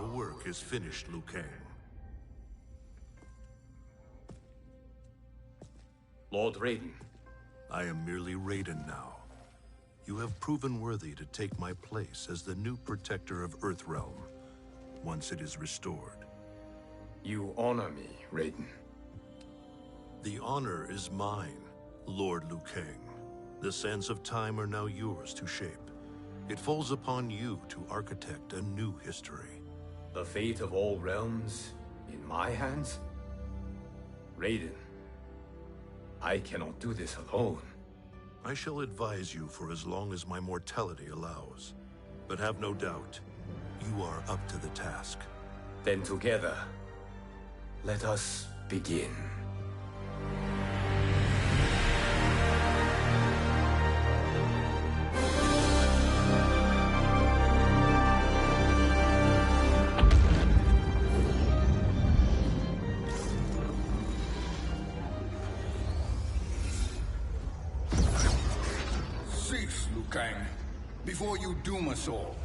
Our work is finished, Liu Kang. Lord Raiden. I am merely Raiden now. You have proven worthy to take my place as the new protector of Earthrealm, once it is restored. You honor me, Raiden. The honor is mine, Lord Liu Kang. The sands of time are now yours to shape. It falls upon you to architect a new history. The fate of all realms in my hands? Raiden, I cannot do this alone. I shall advise you for as long as my mortality allows. But have no doubt, you are up to the task. Then together, let us begin. Cease, Liu Kang, before you doom us all.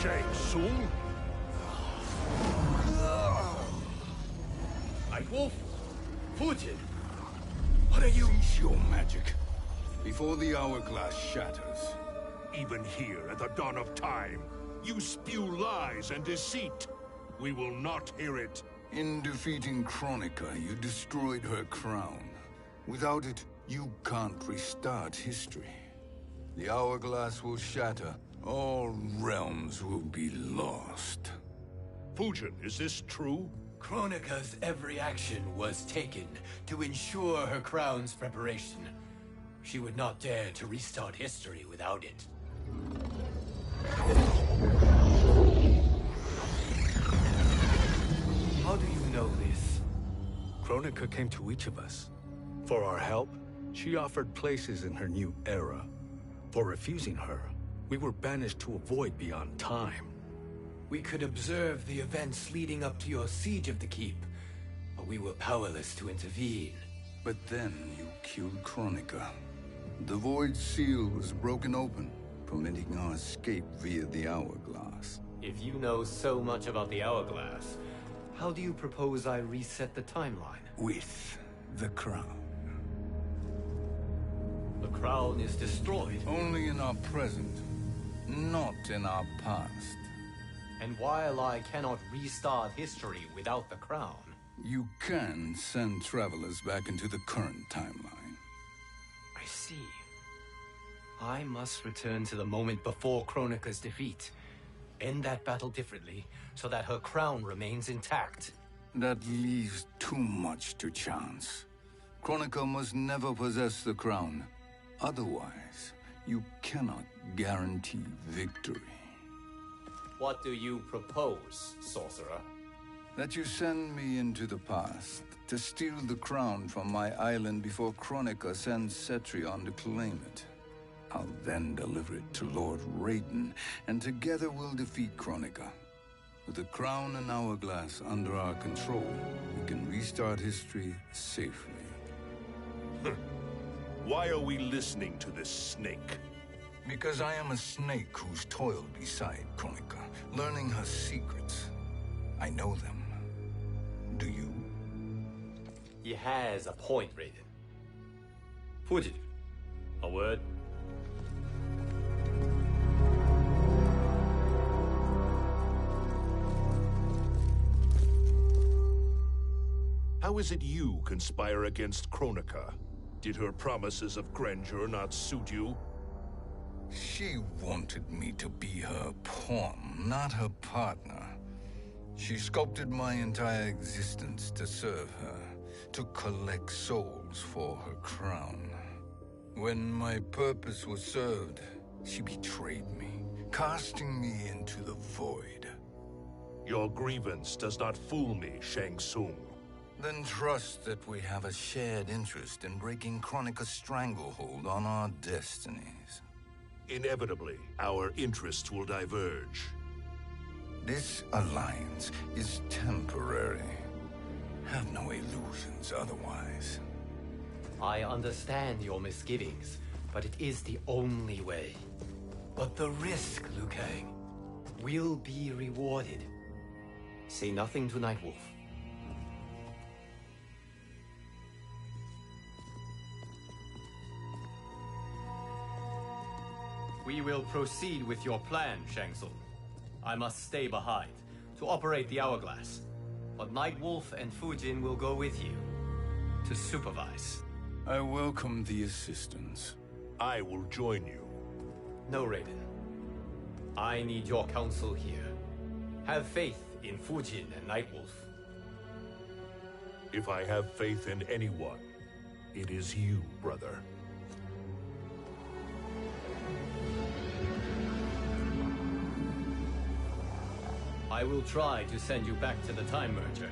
Shang Tsung? Wolf? Fujin? What are you? Cease your magic, before the hourglass shatters. Even here at the dawn of time, you spew lies and deceit. We will not hear it. In defeating Kronika, you destroyed her crown. Without it, you can't restart history. The hourglass will shatter. All realms will be lost. Fujin, is this true? Kronika's every action was taken to ensure her crown's preparation. She would not dare to restart history without it. How do you know this? Kronika came to each of us. For our help, she offered places in her new era. For refusing her, we were banished to a void beyond time. We could observe the events leading up to your siege of the keep, but we were powerless to intervene. But then you killed Kronika. The Void Seal was broken open, permitting our escape via the hourglass. If you know so much about the hourglass, how do you propose I reset the timeline? With the crown. The crown is destroyed. Only in our present, not in our past. And while I cannot restart history without the crown... You can send travelers back into the current timeline. I see. I must return to the moment before Kronika's defeat. End that battle differently, so that her crown remains intact. That leaves too much to chance. Kronika must never possess the crown. Otherwise, you cannot guarantee victory. What do you propose, sorcerer? That you send me into the past to steal the crown from my island before Kronika sends Cetrion to claim it. I'll then deliver it to Lord Raiden, and together we'll defeat Kronika. With the crown and hourglass under our control, we can restart history safely. Why are we listening to this snake? Because I am a snake who's toiled beside Kronika, learning her secrets. I know them. Do you? He has a point, Raiden. Fujin, a word? How is it you conspire against Kronika? Did her promises of grandeur not suit you? She wanted me to be her pawn, not her partner. She sculpted my entire existence to serve her, to collect souls for her crown. When my purpose was served, she betrayed me, casting me into the void. Your grievance does not fool me, Shang Tsung. Then trust that we have a shared interest in breaking Kronika's stranglehold on our destinies. Inevitably, our interests will diverge. This alliance is temporary. Have no illusions otherwise. I understand your misgivings, but it is the only way. But the risk, Liu Kang, will be rewarded. Say nothing to Nightwolf. We will proceed with your plan, Shang Tsung. I must stay behind to operate the Hourglass. But Nightwolf and Fujin will go with you to supervise. I welcome the assistance. I will join you. No, Raiden. I need your counsel here. Have faith in Fujin and Nightwolf. If I have faith in anyone, it is you, brother. I will try to send you back to the Time Merger.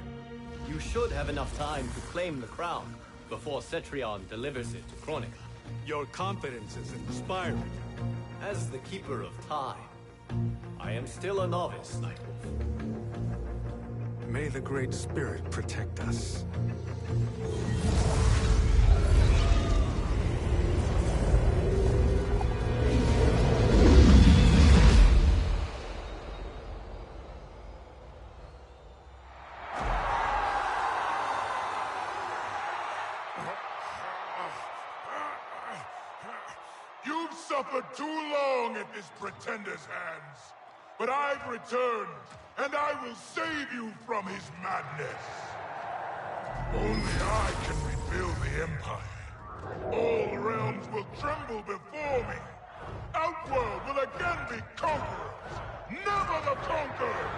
You should have enough time to claim the crown before Cetrion delivers it to Kronika. Your confidence is inspiring. As the Keeper of Time, I am still a novice, Nightwolf. May the Great Spirit protect us. You've suffered too long at this pretender's hands. But I've returned, and I will save you from his madness. Only I can rebuild the Empire. All realms will tremble before me. Outworld will again be conquerors, never the conquered!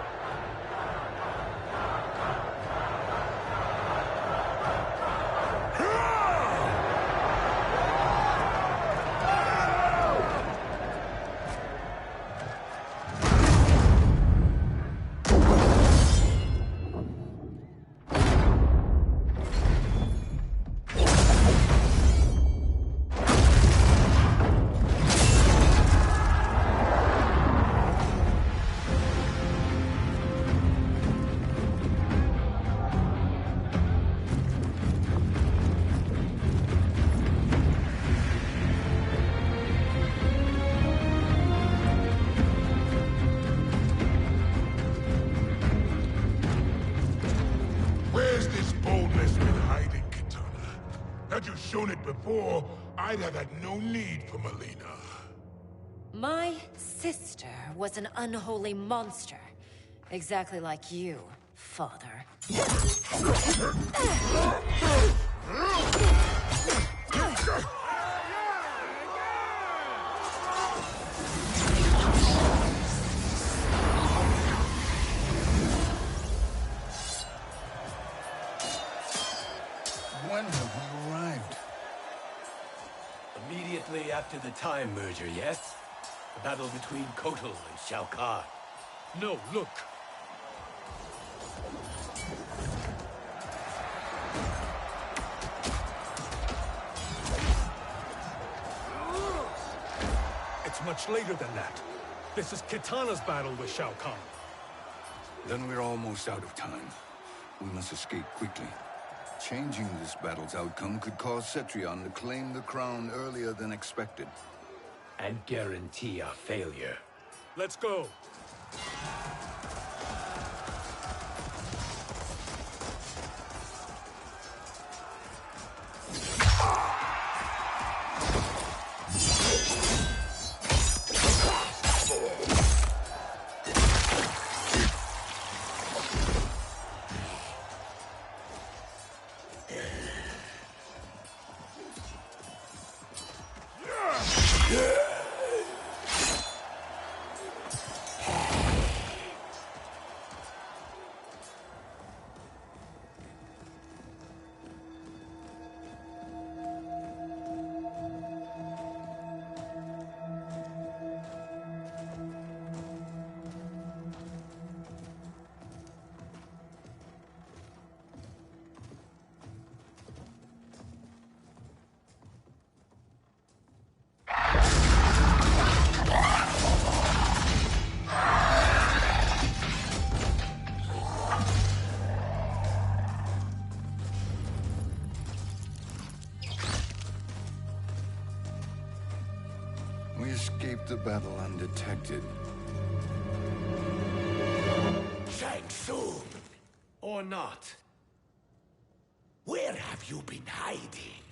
Had you shown it before, I'd have had no need for Melina. My sister was an unholy monster. Exactly like you, father. When have we arrived? Immediately after the Time Merger, yes? The battle between Kotal and Shao Kahn. No, look. It's much later than that. This is Kitana's battle with Shao Kahn. Then we're almost out of time. We must escape quickly. Changing this battle's outcome could cause Cetrion to claim the crown earlier than expected. And guarantee a failure. Let's go. escaped the battle undetected. Shang Tsung! Or not. Where have you been hiding?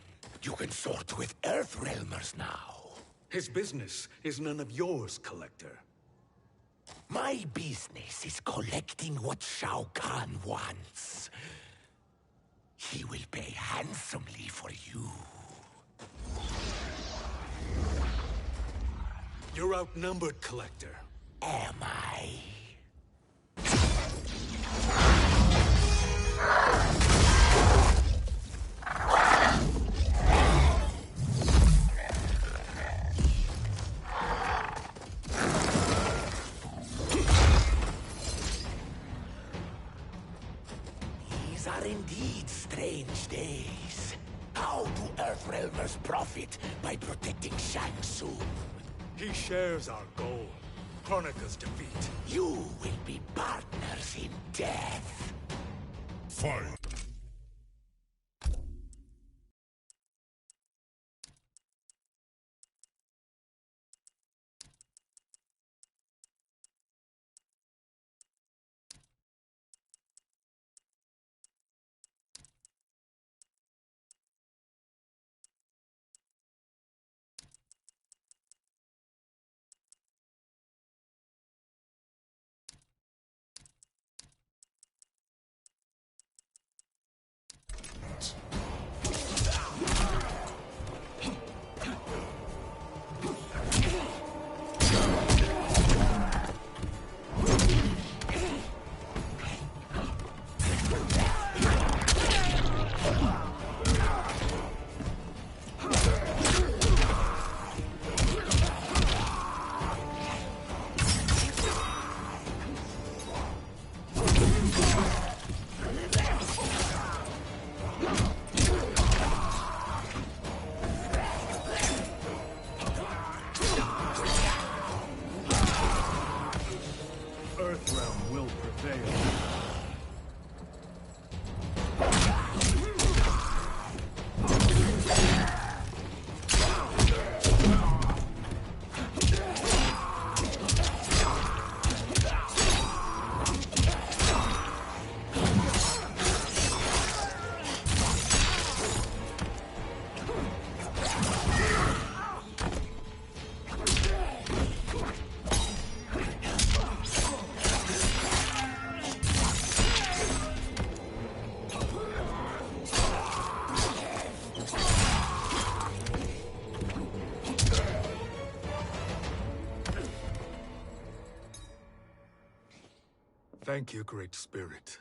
You can sort with Earthrealmers now. His business is none of yours, Collector. My business is collecting what Shao Kahn wants. He will pay handsomely for you. You're outnumbered, Collector. Am I? These are indeed strange days. How do Earthrealmers profit by protecting Shang Tsung? He shares our goal. Kronika's defeat. You will be partners in death. Fight! Earthrealm will prevail. Thank you, Great Spirit.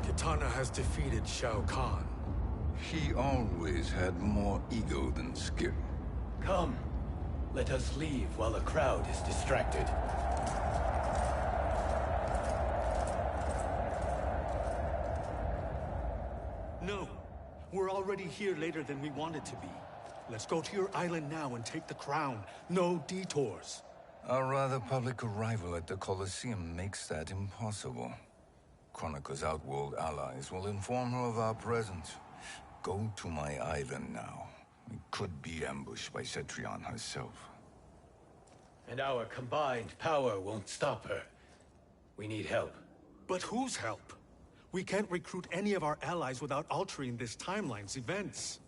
Kitana has defeated Shao Kahn. He always had more ego than skill. Come, let us leave while the crowd is distracted. No, we're already here later than we wanted to be. Let's go to your island now and take the crown. No detours. Our rather public arrival at the Colosseum makes that impossible. Kronika's outworld allies will inform her of our presence. Go to my island now. We could be ambushed by Cetrion herself. And our combined power won't stop her. We need help. But whose help? We can't recruit any of our allies without altering this timeline's events.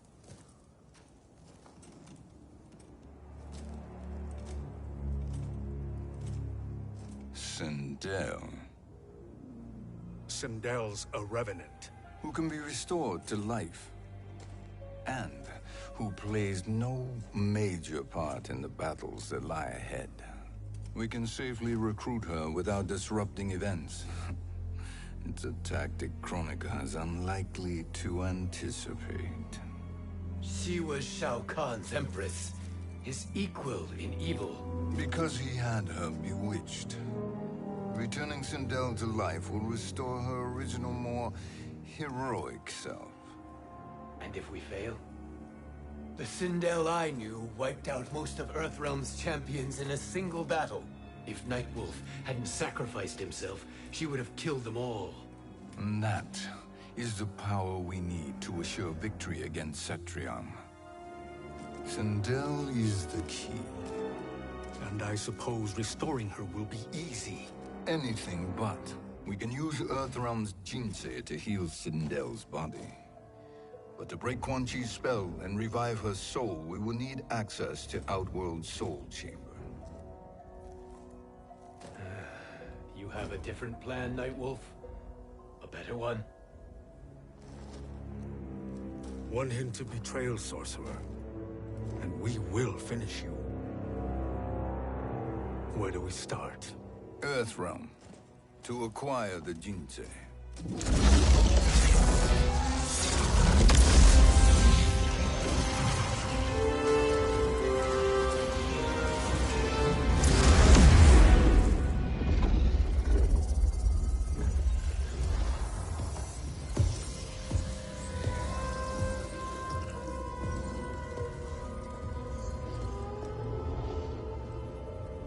Sindel, Sindel's a revenant. who can be restored to life, and who plays no major part in the battles that lie ahead. We can safely recruit her without disrupting events. It's a tactic Kronika is unlikely to anticipate. She was Shao Kahn's empress. his equal in evil. Because he had her bewitched. Returning Sindel to life will restore her original, more heroic self. And if we fail? The Sindel I knew wiped out most of Earthrealm's champions in a single battle. If Nightwolf hadn't sacrificed himself, she would have killed them all. And that is the power we need to assure victory against Cetrion. Sindel is the key. And I suppose restoring her will be easy. Anything but. We can use Earthrealm's Jinsei to heal Sindel's body. But to break Quan Chi's spell and revive her soul, we will need access to Outworld's Soul Chamber. You have a different plan, Nightwolf? A better one? One hint to betrayal, Sorcerer, and we will finish you. Where do we start? Earthrealm. To acquire the Jinsei.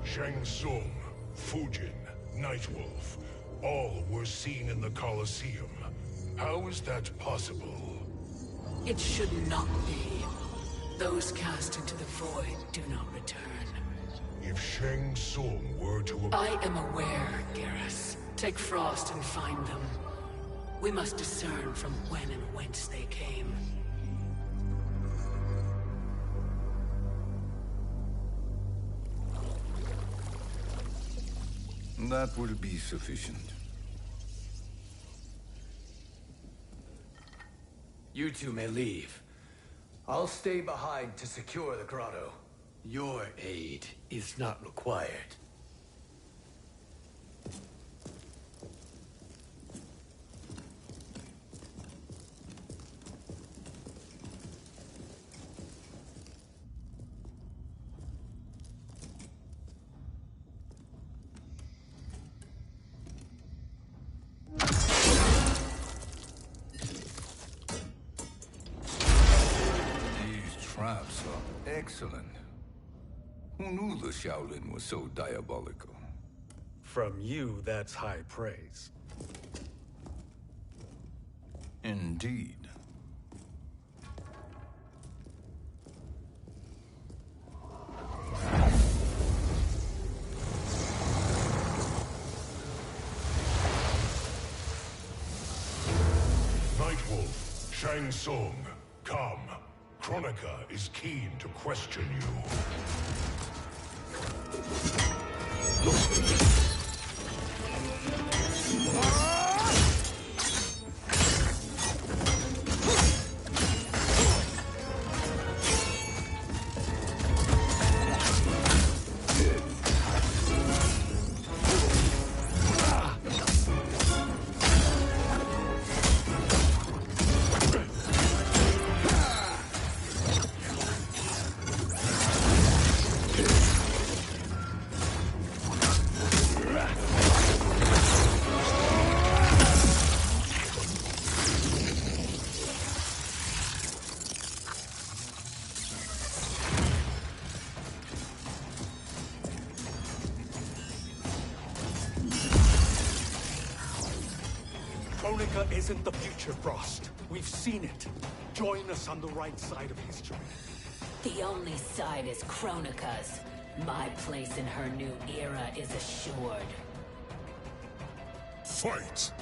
Shang Tsung, Fujin, Nightwolf, all were seen in the Colosseum. How is that possible? It should not be. Those cast into the void do not return. If Shang Tsung were to... I am aware, Garrus. Take Frost and find them. We must discern from when and whence they came. That will be sufficient. You two may leave. I'll stay behind to secure the grotto. Your aid is not required. Traps are excellent. Who knew the Shaolin was so diabolical? From you, that's high praise. Indeed. Nightwolf, Shang Tsung, come. Kronika is keen to question you. Kronika isn't the future, Frost. We've seen it. Join us on the right side of history. The only side is Kronika's. My place in her new era is assured. Fight!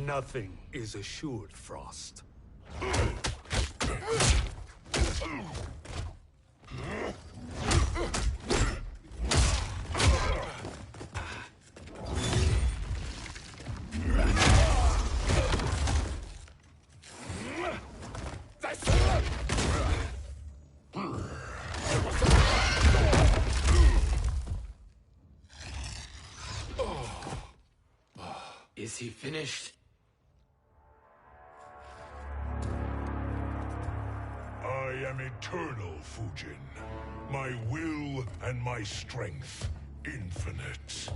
Nothing is assured, Frost. Is he finished? I am eternal, Fujin. My will and my strength, infinite.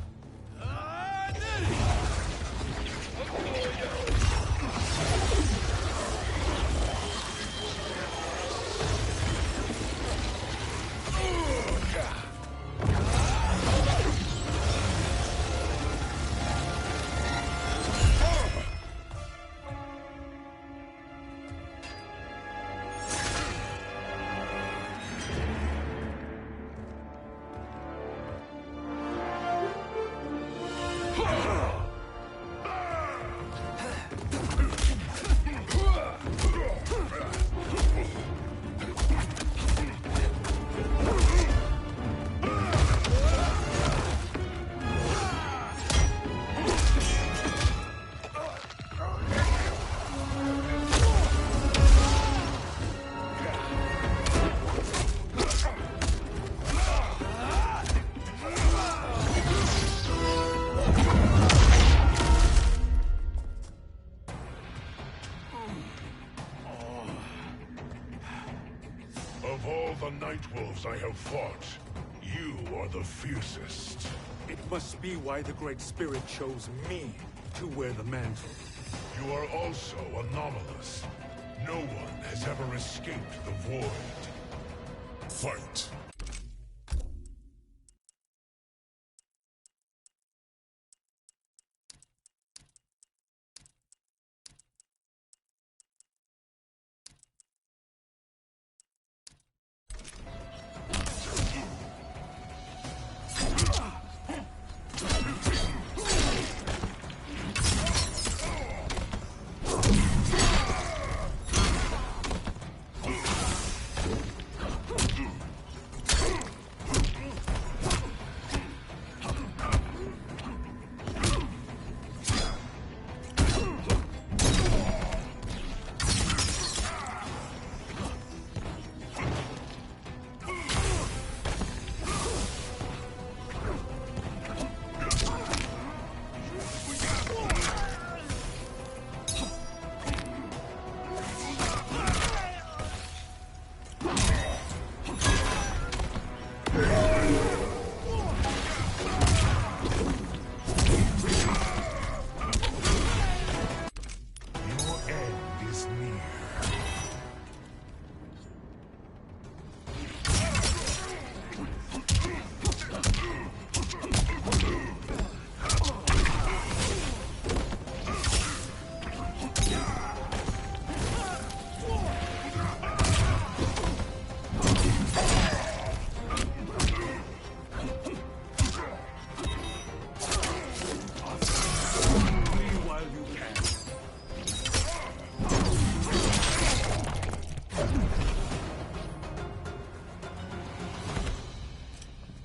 Of all the Nightwolves I have fought, you are the fiercest. It must be why the Great Spirit chose me to wear the mantle. You are also anomalous. No one has ever escaped the void. Fight!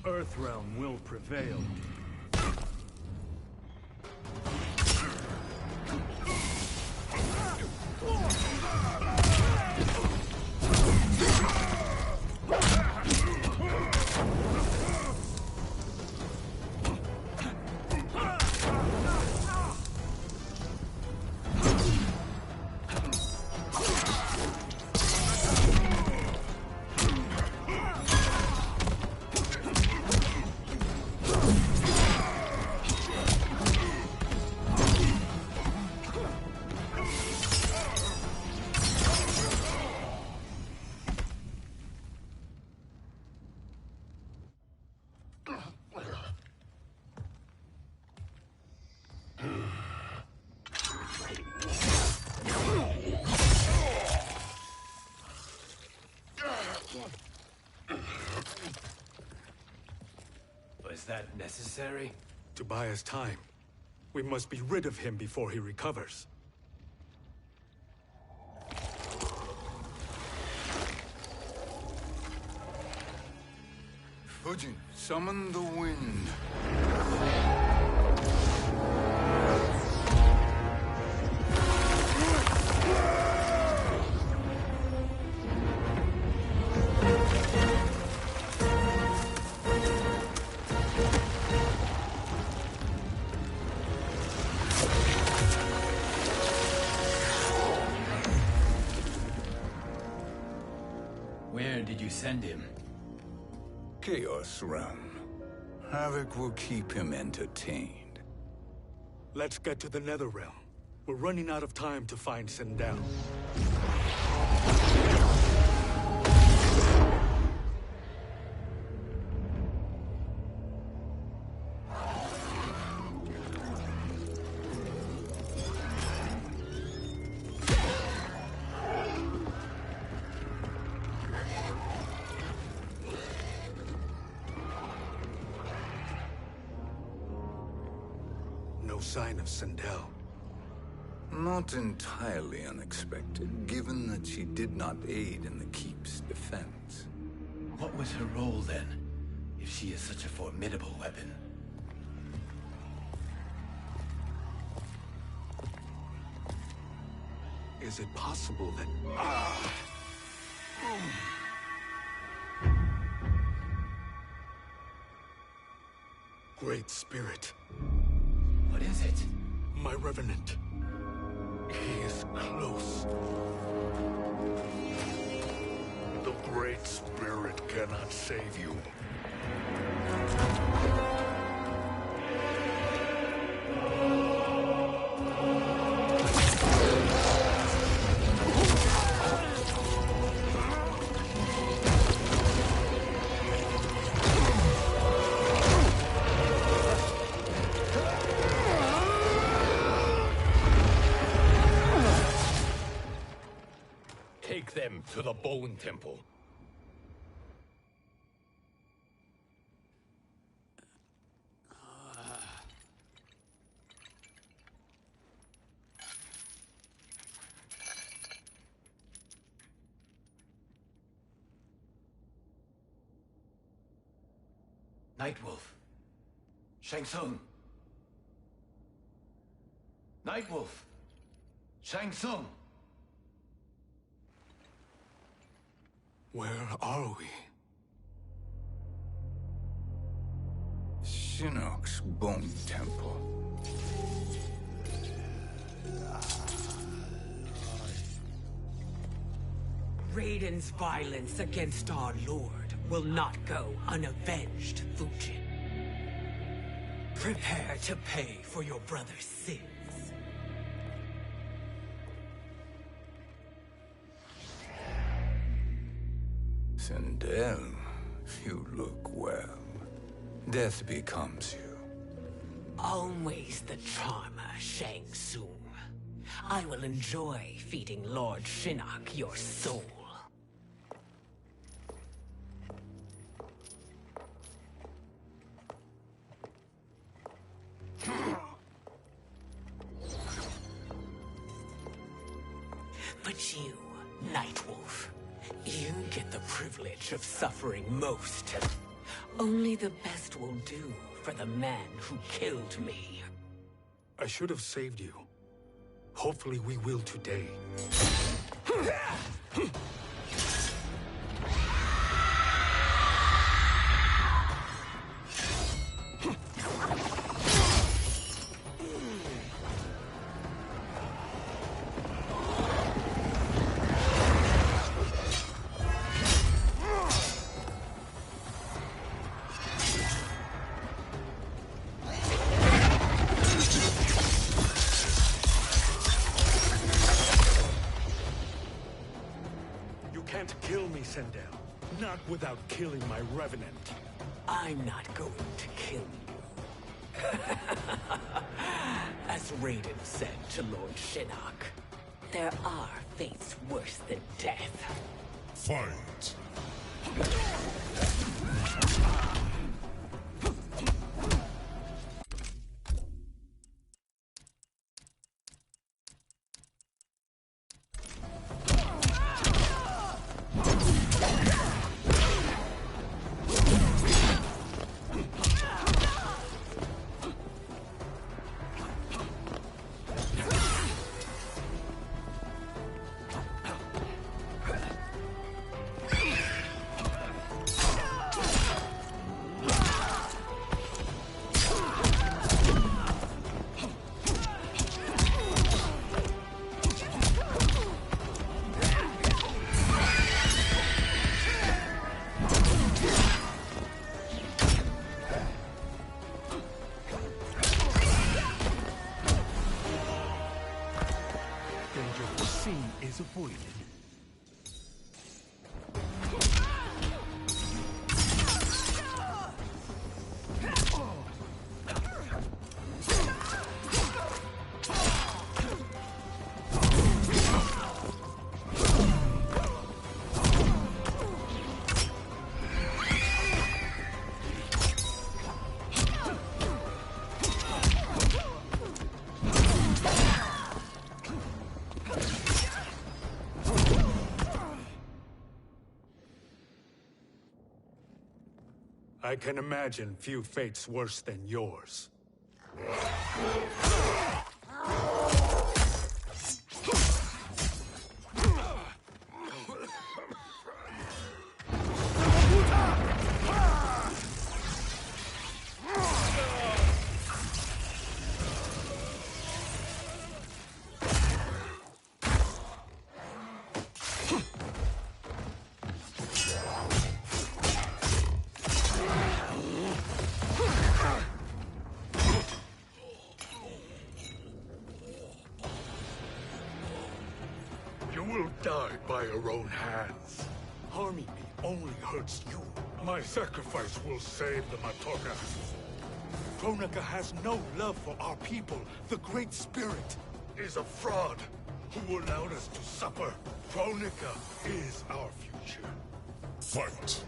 Earthrealm will prevail. Was that necessary? To buy us time. We must be rid of him before he recovers. Fujin, summon the wind. Where did you send him? Chaos Realm. Havoc will keep him entertained. Let's get to the Netherrealm. We're running out of time to find Sindel. No sign of Sindel. Not entirely unexpected, given that she did not aid in the Keep's defense. What was her role then, if she is such a formidable weapon? Is it possible that... Great Spirit. What is it? My Revenant. He is close. The Great Spirit cannot save you. Take them to the Bone Temple. Nightwolf. Shang Tsung. Nightwolf. Shang Tsung. Where are we? Shinnok's Bone Temple. Raiden's violence against our Lord will not go unavenged, Fujin. Prepare to pay for your brother's sins. Sindel, you look well. Death becomes you. Always the charmer, Shang Tsung. I will enjoy feeding Lord Shinnok your soul. But you, Nightwolf, you get the privilege of suffering most. Only the best will do for the man who killed me. I should have saved you. Hopefully we will today. Kill me, Sindel. Not without killing my Revenant. I'm not going to kill you. As Raiden said to Lord Shinnok, there are fates worse than death. Fight! Crossing is avoided. I can imagine few fates worse than yours. Die by your own hands. Harming me only hurts you. My sacrifice will save the Matoka. Kronika has no love for our people. The Great Spirit Is a fraud who allowed us to suffer. Kronika is our future. Fight!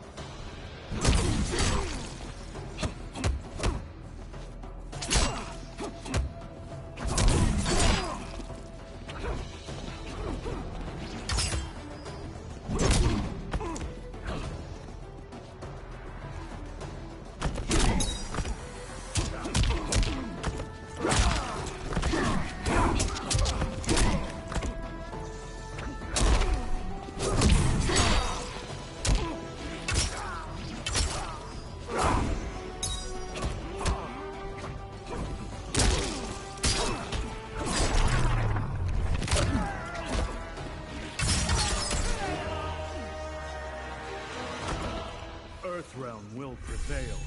Earthrealm will prevail.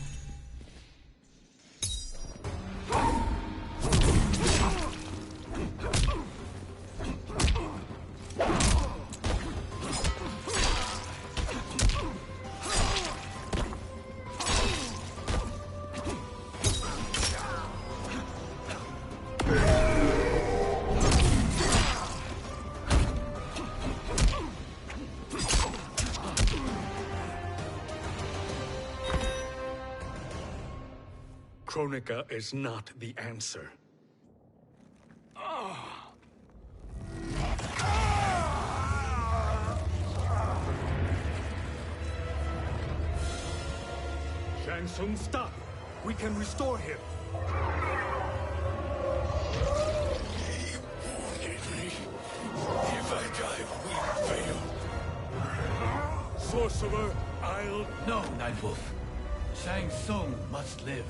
Kronika is not the answer. Shang Tsung, stop! We can restore him. If I die, we fail. Sorcerer, I'll... No, Nightwolf. Shang Tsung must live.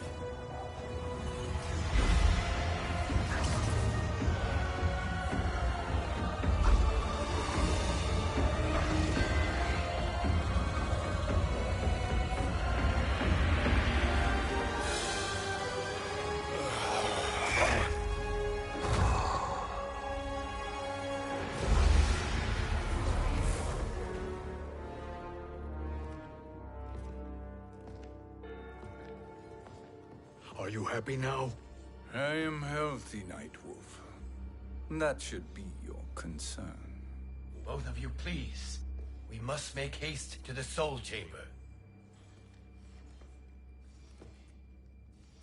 Are you happy now? I am healthy, Nightwolf. That should be your concern. Both of you, please. We must make haste to the Soul Chamber.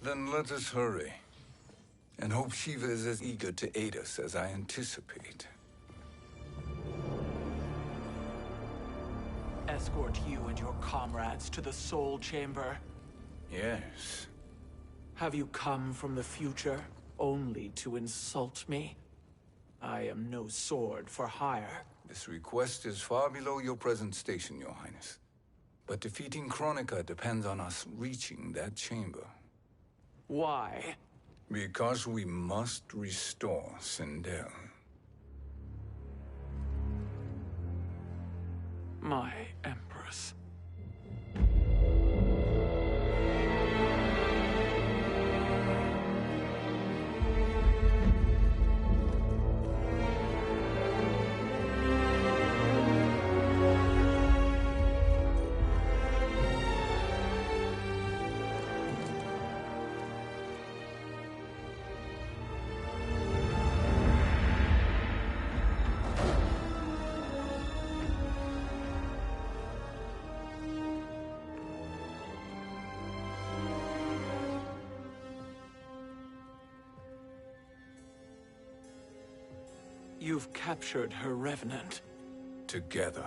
Then let us hurry. And hope Shiva is as eager to aid us as I anticipate. Escort you and your comrades to the Soul Chamber? Yes. Have you come from the future only to insult me? I am no sword for hire. This request is far below your present station, Your Highness. But defeating Kronika depends on us reaching that chamber. Why? Because we must restore Sindel. My Empress. You've captured her revenant. Together,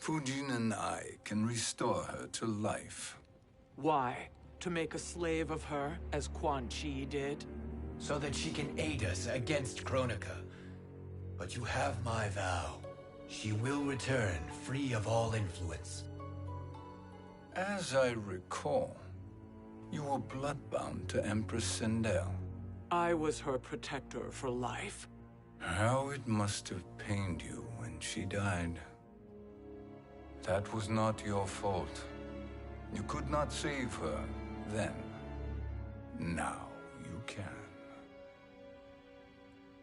Fujin and I can restore her to life. Why? To make a slave of her, as Quan Chi did? So that she can aid us against Kronika. But you have my vow. She will return free of all influence. As I recall, you were bloodbound to Empress Sindel. I was her protector for life. How it must have pained you when she died. That was not your fault. You could not save her then. Now you can.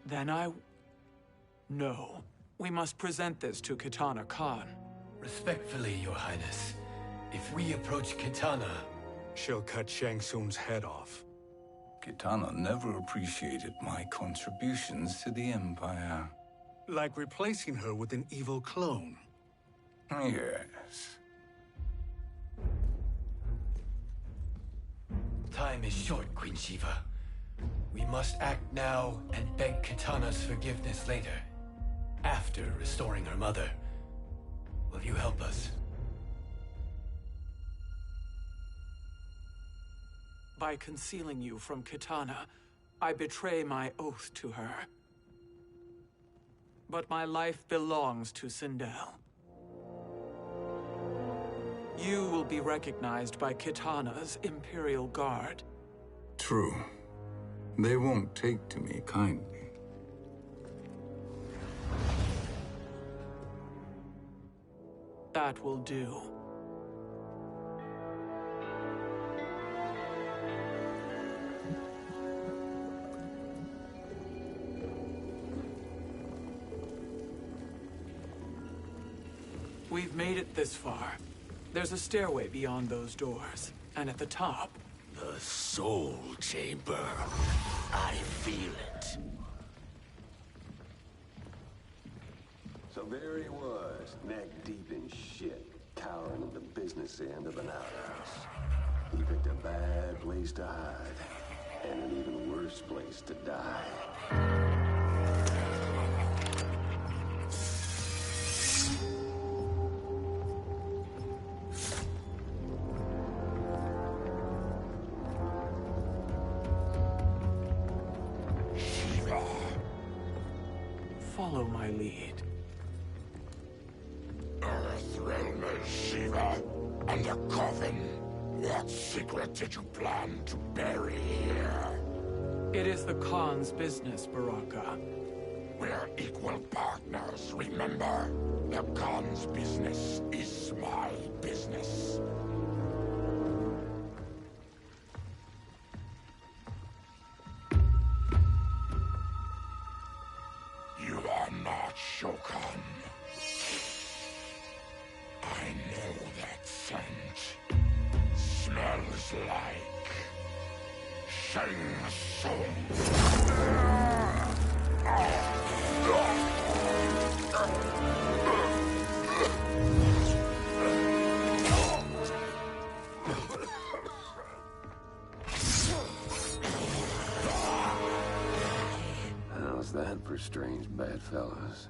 Then No. We must present this to Kitana Khan. Respectfully, Your Highness, if we approach Kitana... She'll cut Shang Tsung's head off. Kitana never appreciated my contributions to the Empire. Like replacing her with an evil clone. Yes. Time is short, Queen Shiva. We must act now and beg Kitana's forgiveness later. After restoring her mother. Will you help us? By concealing you from Kitana, I betray my oath to her. But my life belongs to Sindel. You will be recognized by Kitana's Imperial Guard. True. They won't take to me kindly. That will do. We've made it this far. There's a stairway beyond those doors, and at the top... The Soul Chamber. I feel it. So there he was, neck deep in shit, cowering at the business end of an outhouse. He picked a bad place to hide, and an even worse place to die. Follow my lead. Earthrealmer Shiva, and a coffin. What secret did you plan to bury here? It is the Khan's business, Baraka. We're equal partners, remember? The Khan's business is my business. You are not Shokan. I know that scent. Smells like... Shang Tsung. How's that for strange bedfellows?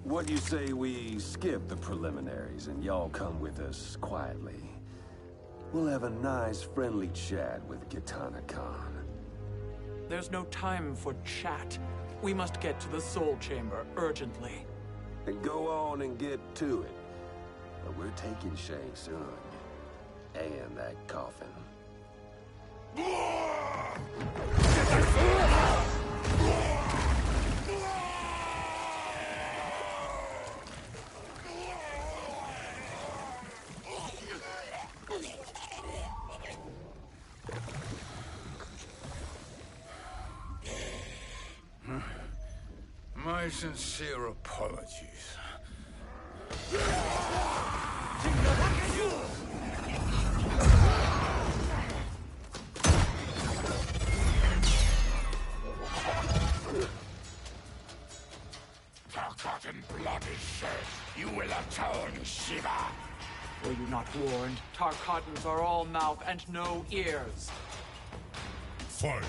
What do you say we skip the preliminaries and y'all come with us quietly? We'll have a nice, friendly chat with Kitana Khan. There's no time for chat. We must get to the Soul Chamber urgently. And go on and get to it. But we're taking Shang Tsung. And that coffin. My sincere apologies. Forgotten blood is shed. You will atone, Shiva. Were you not warned? Tarkatans are all mouth and no ears. Fight!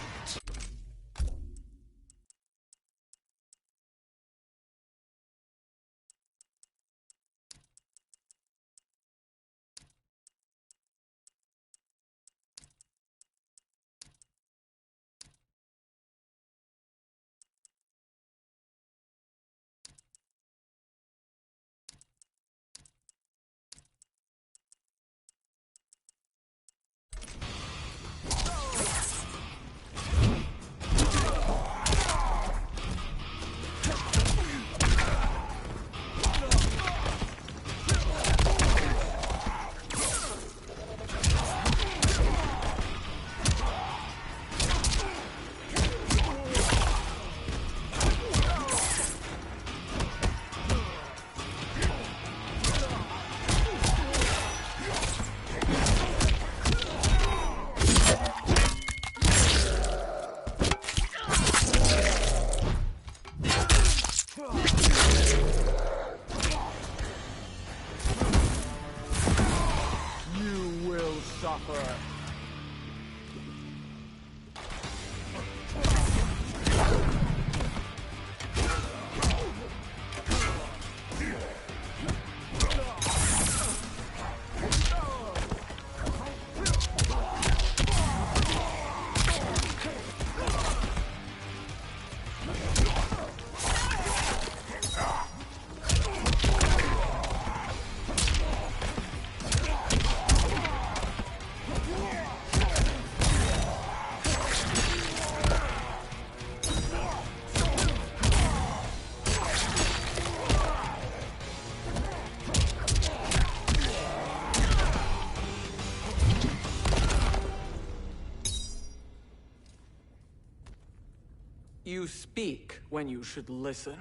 You speak when you should listen.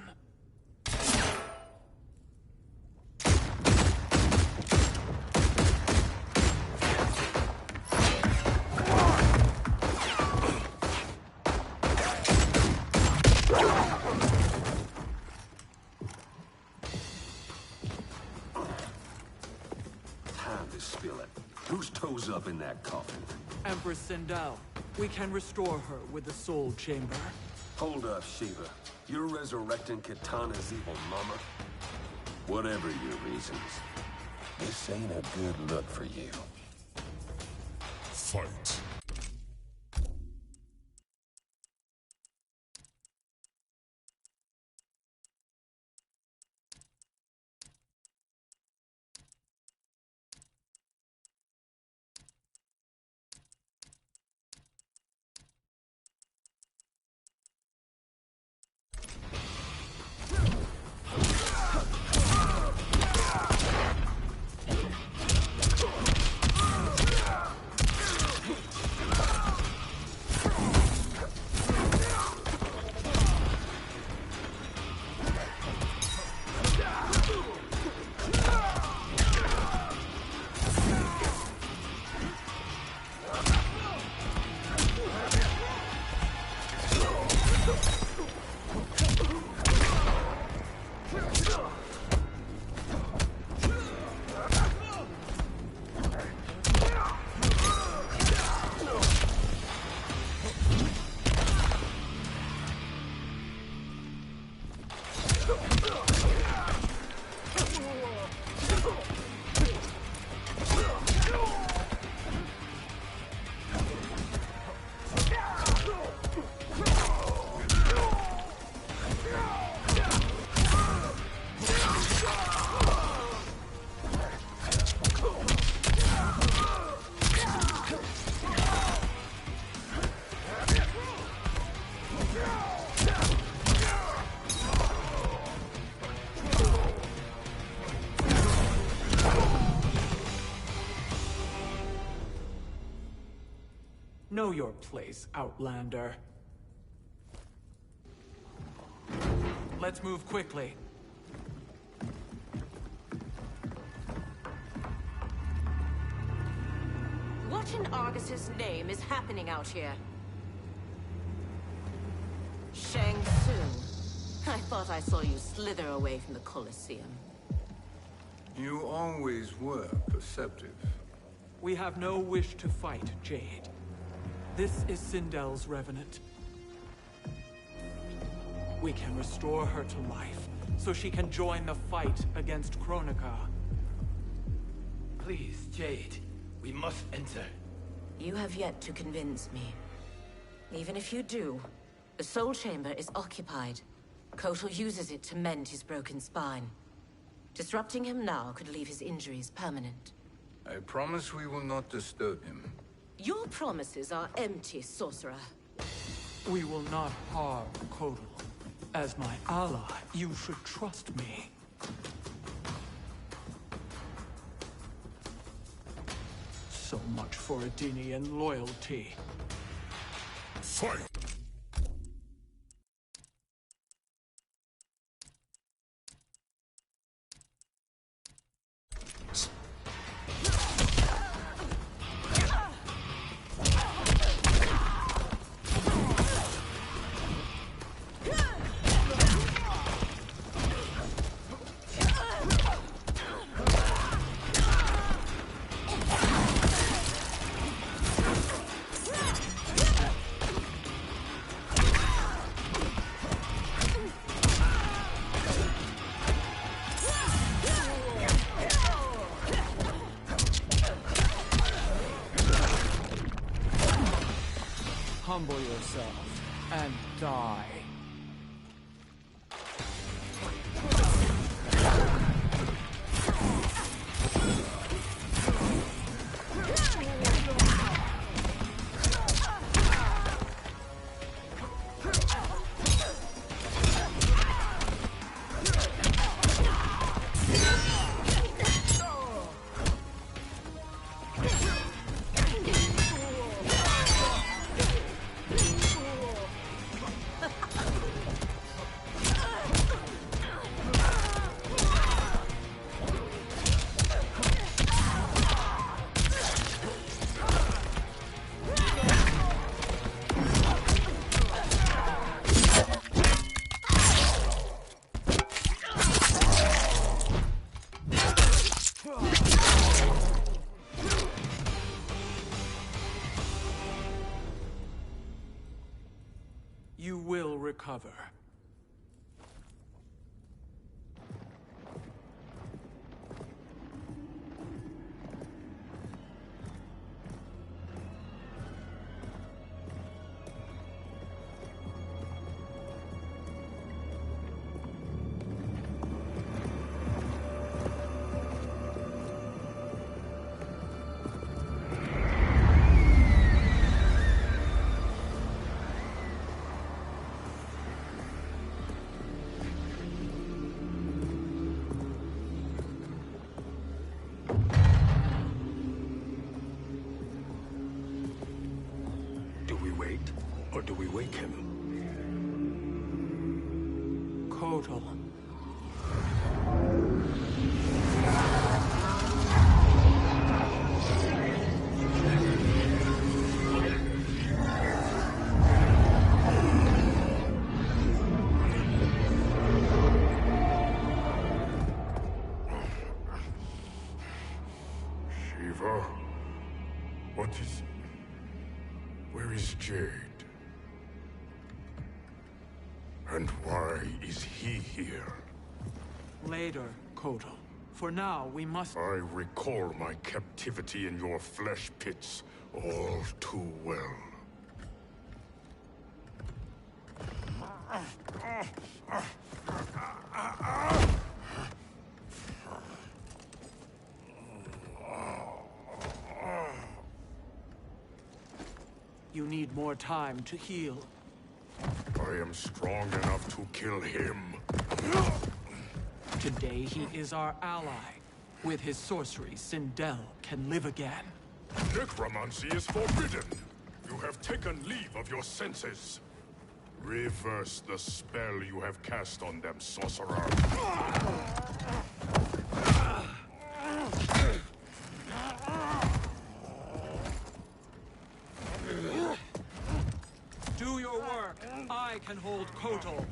Time to spill it. Whose toes up in that coffin? Empress Sindel. We can restore her with the Soul Chamber. Hold up, Shiva. You're resurrecting Kitana's evil mama? Whatever your reasons, this ain't a good look for you. Fight. Know your place, Outlander. Let's move quickly. What in Argus's name is happening out here? Shang Tsung. I thought I saw you slither away from the Colosseum. You always were perceptive. We have no wish to fight, Jade. This is Sindel's Revenant. We can restore her to life, so she can join the fight against Kronika. Please, Jade. We must enter. You have yet to convince me. Even if you do, the Soul Chamber is occupied. Kotal uses it to mend his broken spine. Disrupting him now could leave his injuries permanent. I promise we will not disturb him. Your promises are empty, sorcerer. We will not harm Kotal. As my ally, you should trust me. So much for Adenian loyalty. Fight! Humble yourself and die. take him. Kotal. Shiva? What is... Where is Jade? And why is he here? Later, Kotal. For now, we must... I recall my captivity in your flesh pits all too well. You need more time to heal. I am strong enough to kill him. Today he is our ally. With his sorcery, Sindel can live again. Necromancy is forbidden. You have taken leave of your senses. Reverse the spell you have cast on them, sorcerer. Do your work. I can hold Kotal.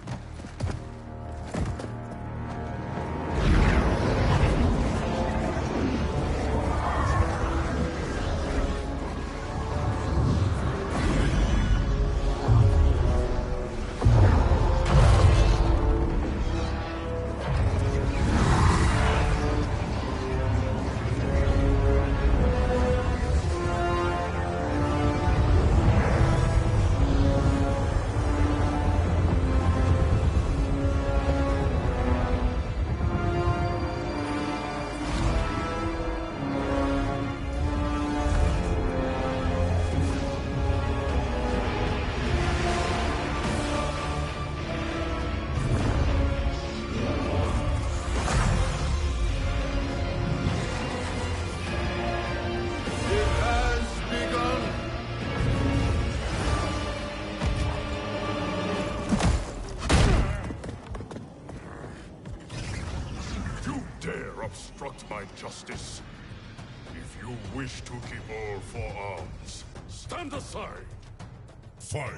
Obstruct my justice. If you wish to keep all four arms, stand aside. Fight.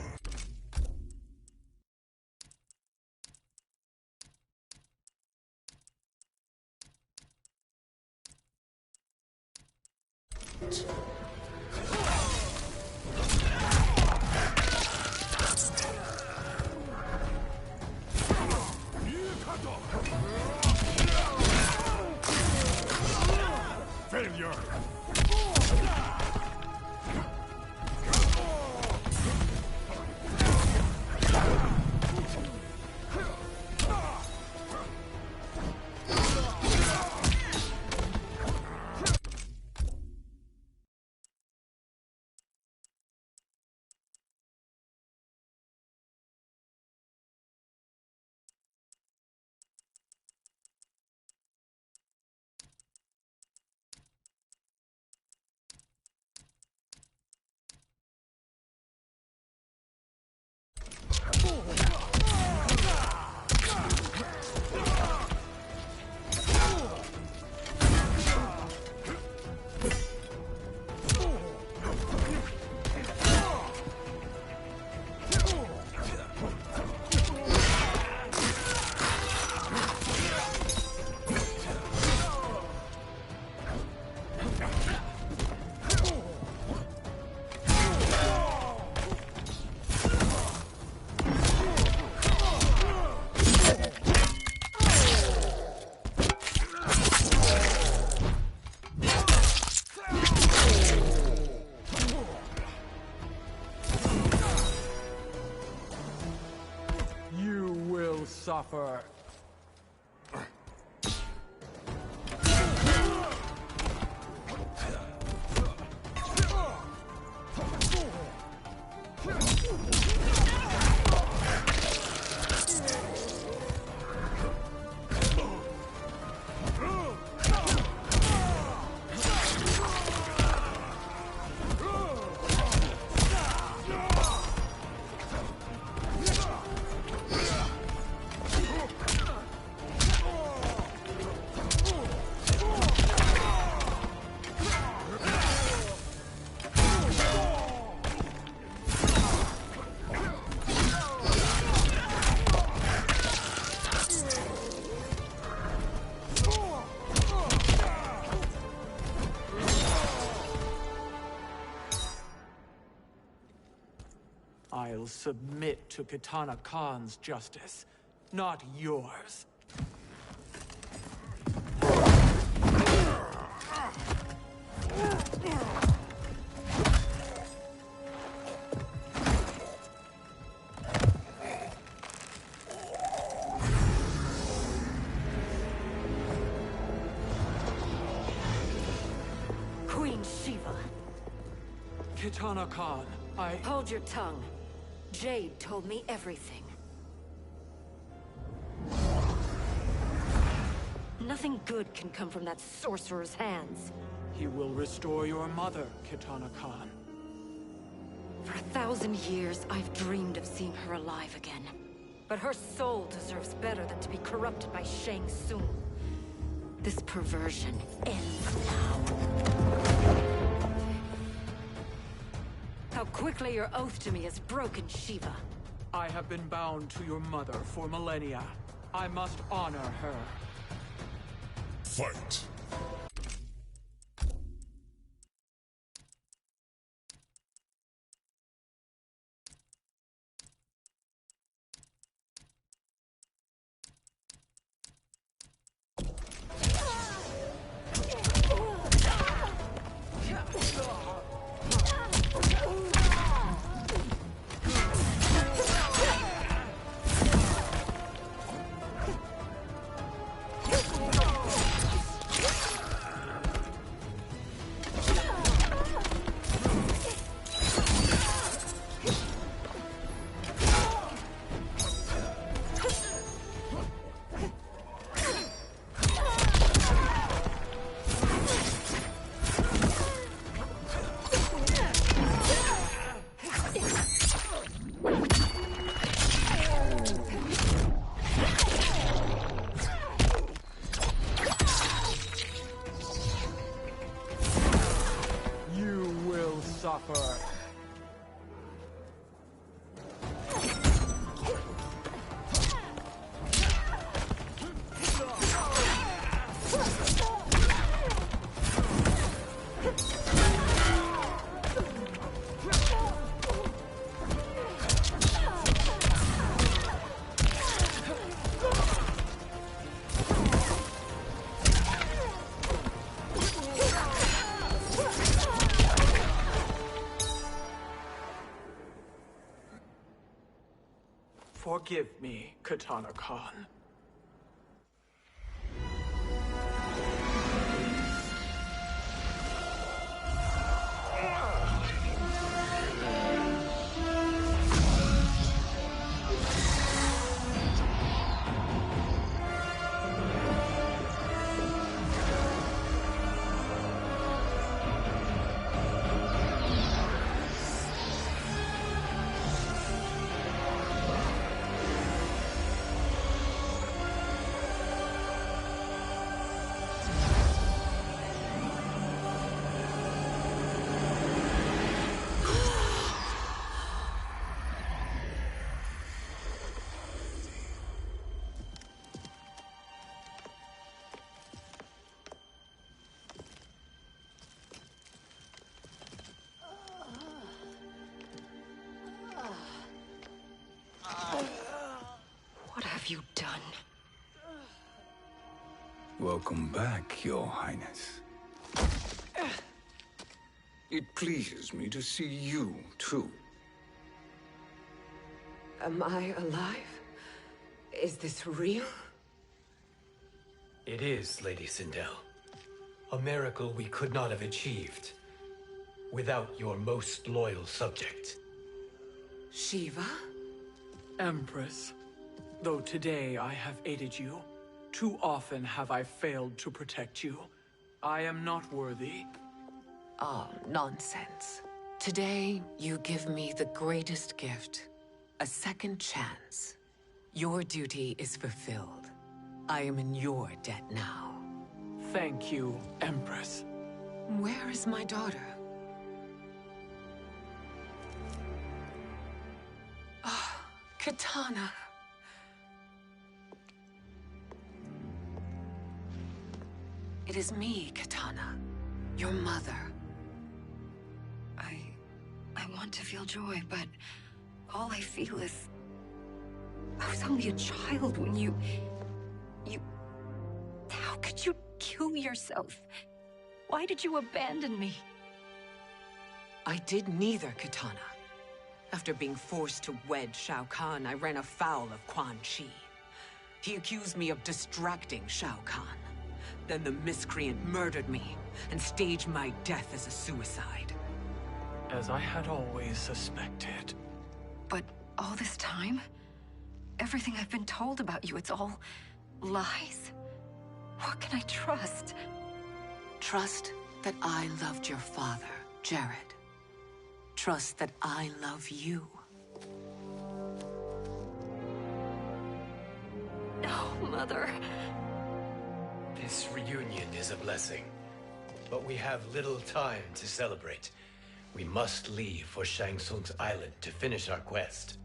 Failure! Suffer. submit to Kitana Khan's justice, not yours. Queen Shiva. Kitana Khan, Hold your tongue. Jade told me everything. Nothing good can come from that sorcerer's hands. He will restore your mother, Kitana Khan. For 1,000 years, I've dreamed of seeing her alive again. But her soul deserves better than to be corrupted by Shang Tsung. This perversion ends now. How quickly your oath to me has broken, Shiva. I have been bound to your mother for millennia. I must honor her. Fight. Suffer. Forgive me, Kitana Khan. What have you done? Welcome back, Your Highness. It pleases me to see you, too. Am I alive? Is this real? It is, Lady Sindel. A miracle we could not have achieved without your most loyal subject. Shiva? Empress, though today I have aided you, too often have I failed to protect you. I am not worthy. Oh, nonsense. Today, you give me the greatest gift. A second chance. Your duty is fulfilled. I am in your debt now. Thank you, Empress. Where is my daughter? Oh, Kitana. It is me, Kitana. Your mother. I want to feel joy, but All I feel is... I was only a child when you... How could you kill yourself? Why did you abandon me? I did neither, Kitana. After being forced to wed Shao Kahn, I ran afoul of Quan Chi. He accused me of distracting Shao Kahn. Then the miscreant murdered me and staged my death as a suicide. As I had always suspected. But all this time? Everything I've been told about you, it's all lies? What can I trust? Trust that I loved your father, Jared. Trust that I love you. No, Mother. This reunion is a blessing, but we have little time to celebrate. We must leave for Shang Tsung's island to finish our quest.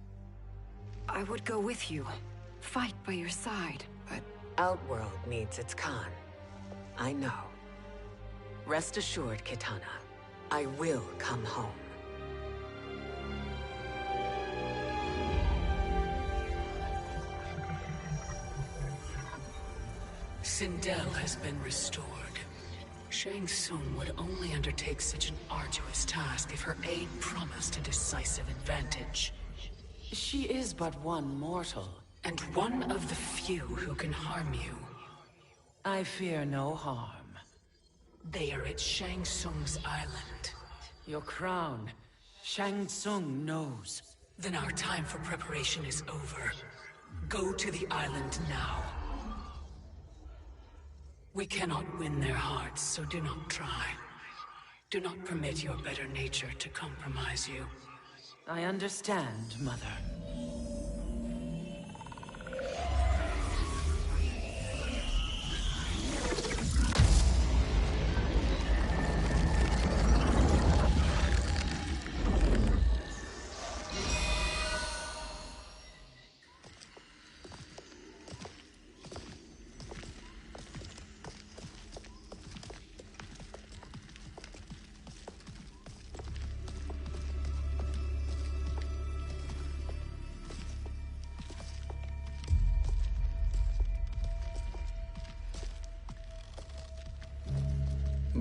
I would go with you, fight by your side, but... Outworld needs its Khan. I know. Rest assured, Kitana. I will come home. Sindel has been restored. Shang Tsung would only undertake such an arduous task if her aid promised a decisive advantage. She is but one mortal, and one of the few who can harm you. I fear no harm. They are at Shang Tsung's island. Your crown, Shang Tsung knows. Then our time for preparation is over. Go to the island now. We cannot win their hearts, so do not try. Do not permit your better nature to compromise you. I understand, Mother.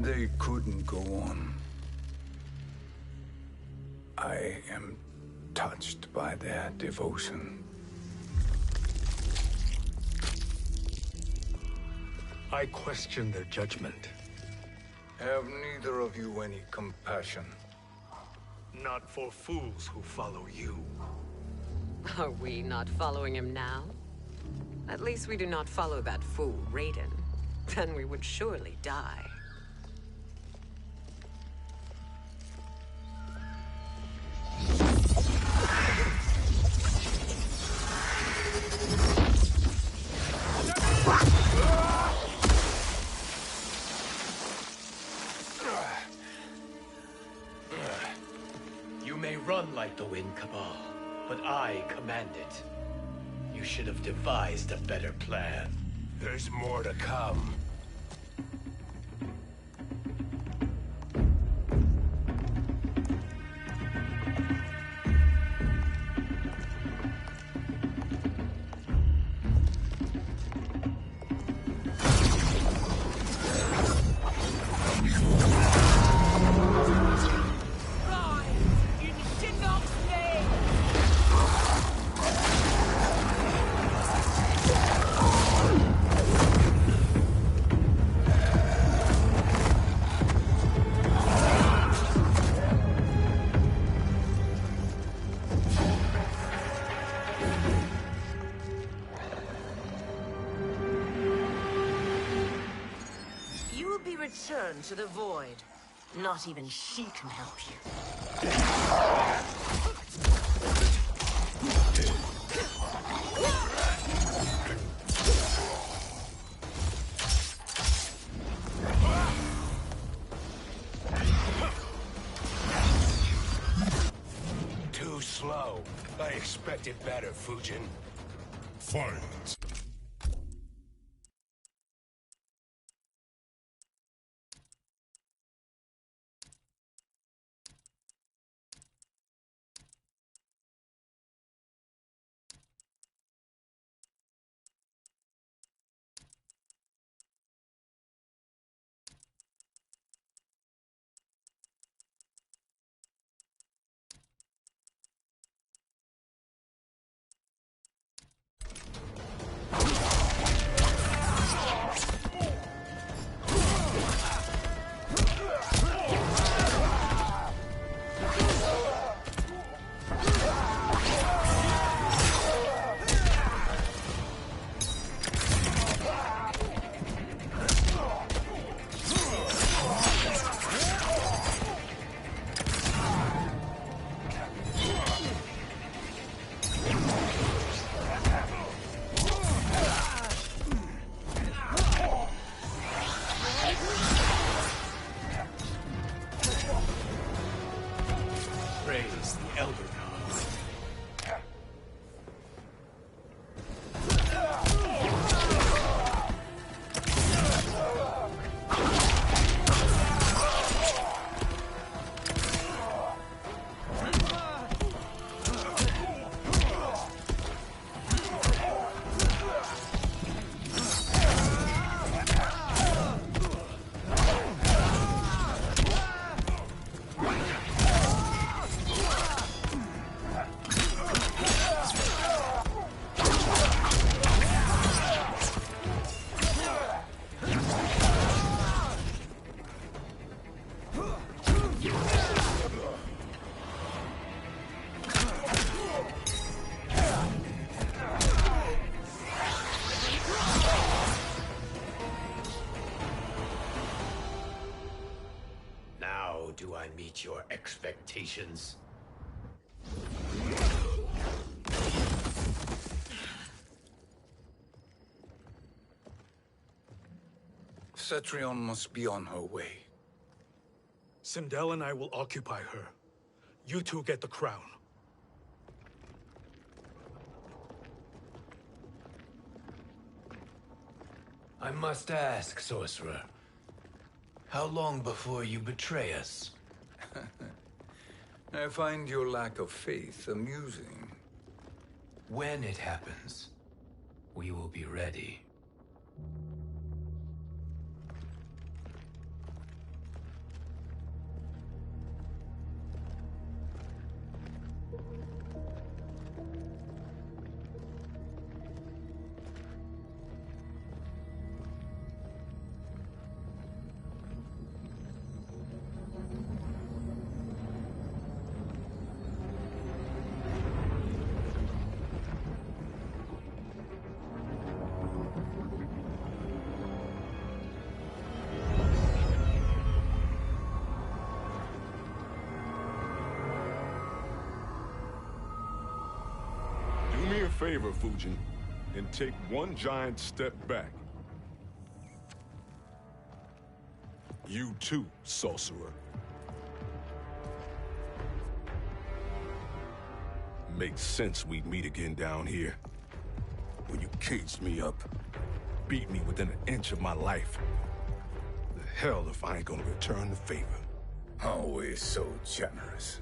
They couldn't go on. I am touched by their devotion. I question their judgment. Have neither of you any compassion? Not for fools who follow you. Are we not following him now? At least we do not follow that fool, Raiden. Then we would surely die. You may run like the wind, Cabal, but I command it. You should have devised a better plan. There's more to come. Return to the void. Not even she can help you. Too slow. I expected better, Fujin. Fight. I meet your expectations? Cetrion must be on her way. Sindel and I will occupy her. You two get the crown. I must ask, sorcerer. How long before you betray us? I find your lack of faith amusing. When it happens, we will be ready. Do me a favor, Fujin, and take one giant step back. You too, sorcerer. Makes sense we'd meet again down here. When you caged me up, beat me within an inch of my life. The hell if I ain't gonna return the favor. Always so generous.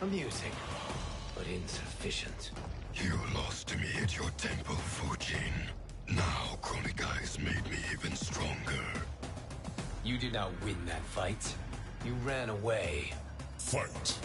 Amusing, but insufficient. You lost me at your temple, Fujin. Now Kronika has made me even stronger. You did not win that fight. You ran away. Fight!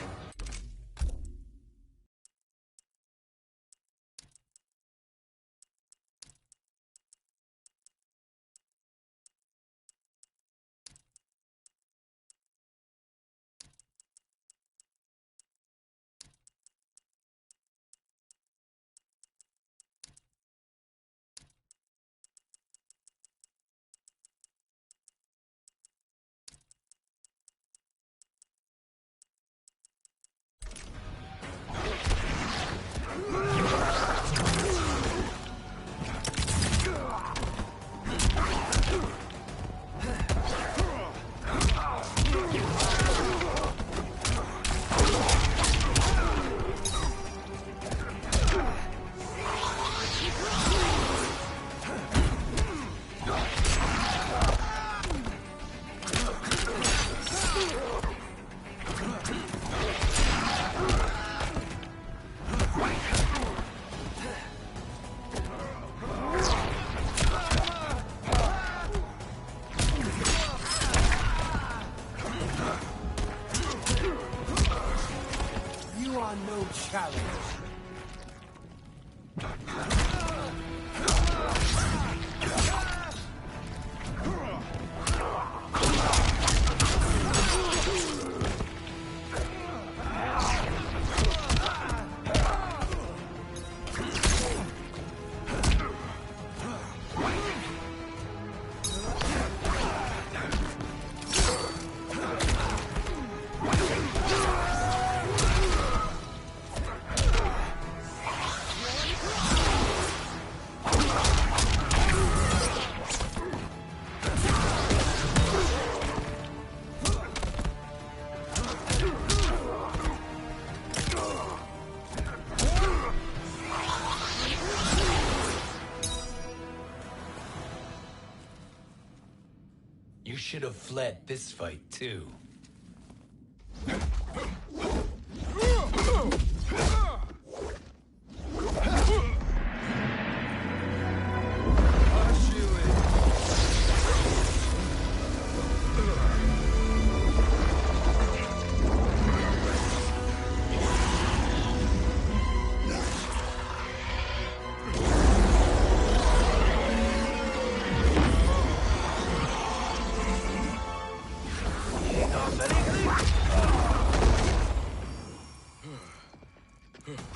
should have fled this fight, too.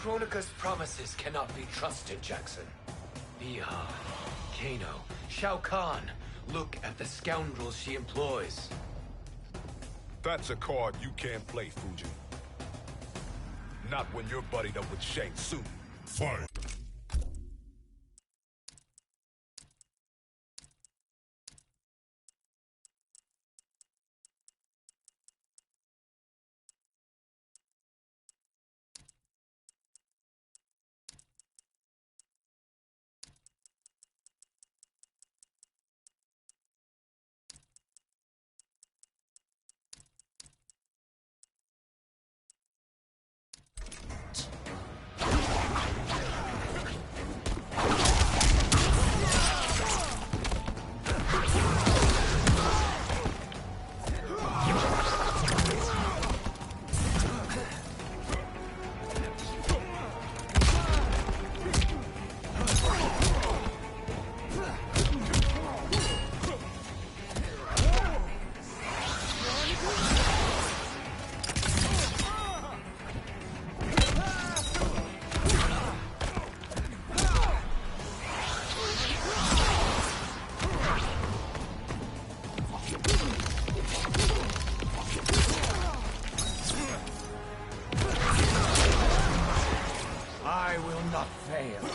Kronika's promises cannot be trusted, Jackson. Biha, Kano, Shao Kahn. Look at the scoundrels she employs. That's a card you can't play, Fujin. Not when you're buddied up with Shang Tsung. Fight! I will not fail.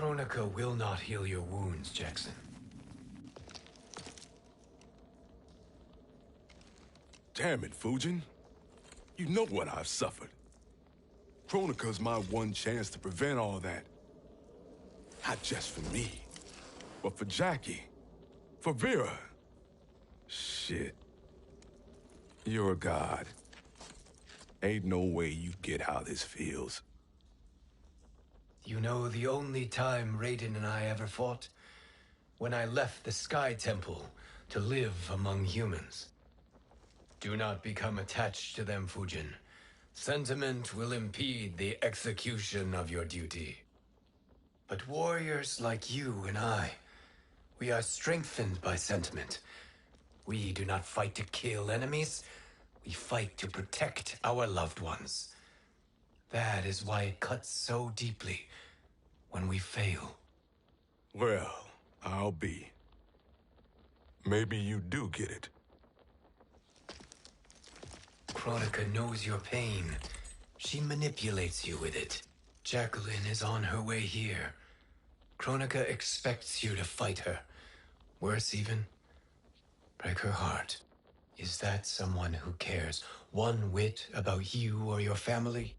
Kronika will not heal your wounds, Jackson. Damn it, Fujin. You know what I've suffered. Kronika's my one chance to prevent all that. Not just for me, but for Jackie, for Vera. Shit. You're a god. Ain't no way you get how this feels. You know the only time Raiden and I ever fought? When I left the Sky Temple to live among humans. Do not become attached to them, Fujin. Sentiment will impede the execution of your duty. But warriors like you and I, we are strengthened by sentiment. We do not fight to kill enemies. We fight to protect our loved ones. That is why it cuts so deeply when we fail. Well, I'll be. Maybe you do get it. Kronika knows your pain. She manipulates you with it. Jacqueline is on her way here. Kronika expects you to fight her. Worse even, break her heart. Is that someone who cares one whit about you or your family?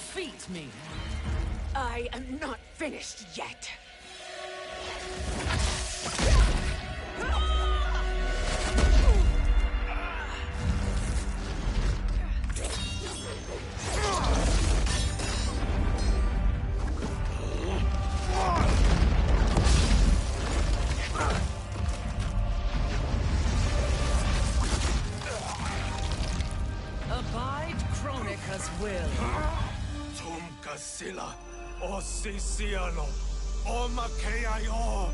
defeat me? I am not finished yet. Abide Kronika's will. Tum Kasila, Osisiano, Omakeayo.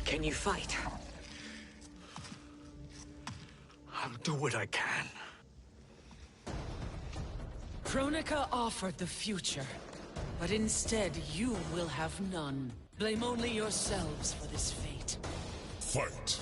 Can you fight? I'll do what I can. Kronika offered the future, but instead you will have none. Blame only yourselves for this fate. Fight.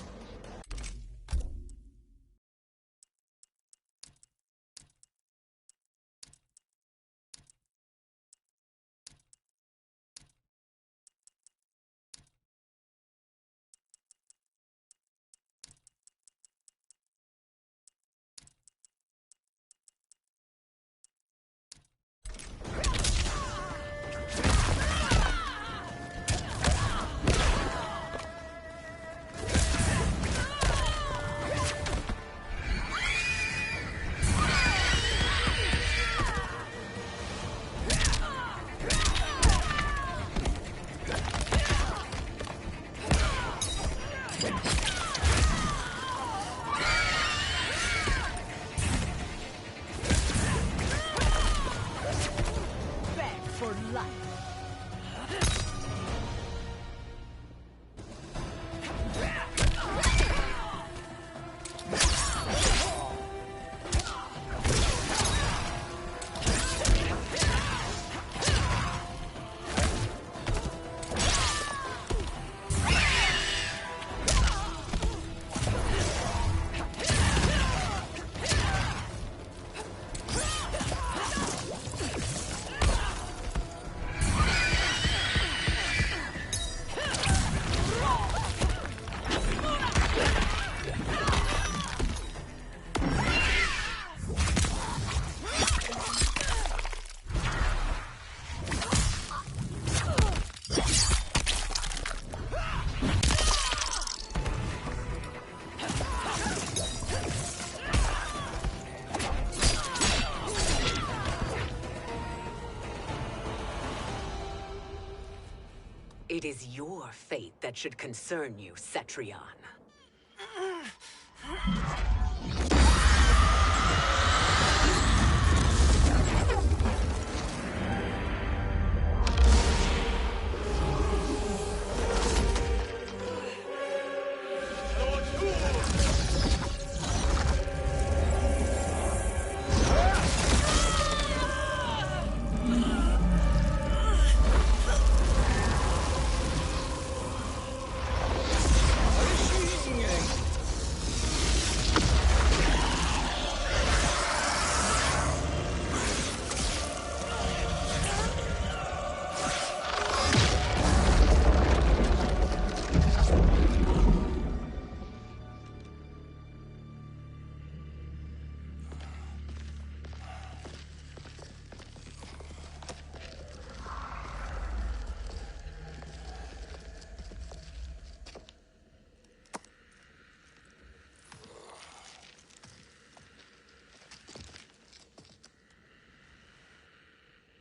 It is your fate that should concern you, Cetrion.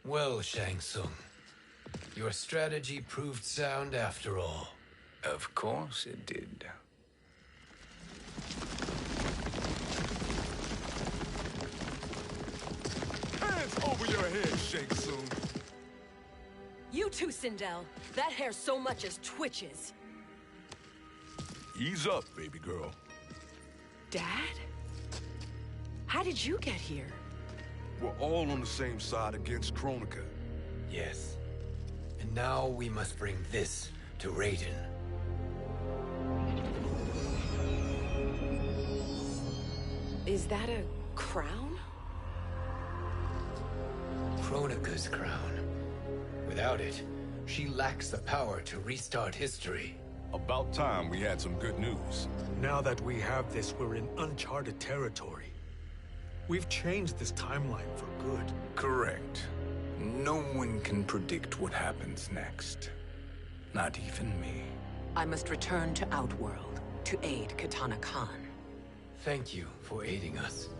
Well, Shang Tsung, your strategy proved sound after all. Of course it did. Hands over your head, Shang Tsung. You too, Sindel. That hair so much as twitches. Ease up, baby girl. Dad? How did you get here? We're all on the same side against Kronika. Yes. And now we must bring this to Raiden. Is that a crown? Kronika's crown. Without it, She lacks the power to restart history. About time we had some good news. Now that we have this, we're in uncharted territory. We've changed this timeline for good. Correct. No one can predict what happens next. Not even me. I must return to Outworld to aid Katana Khan. Thank you for aiding us.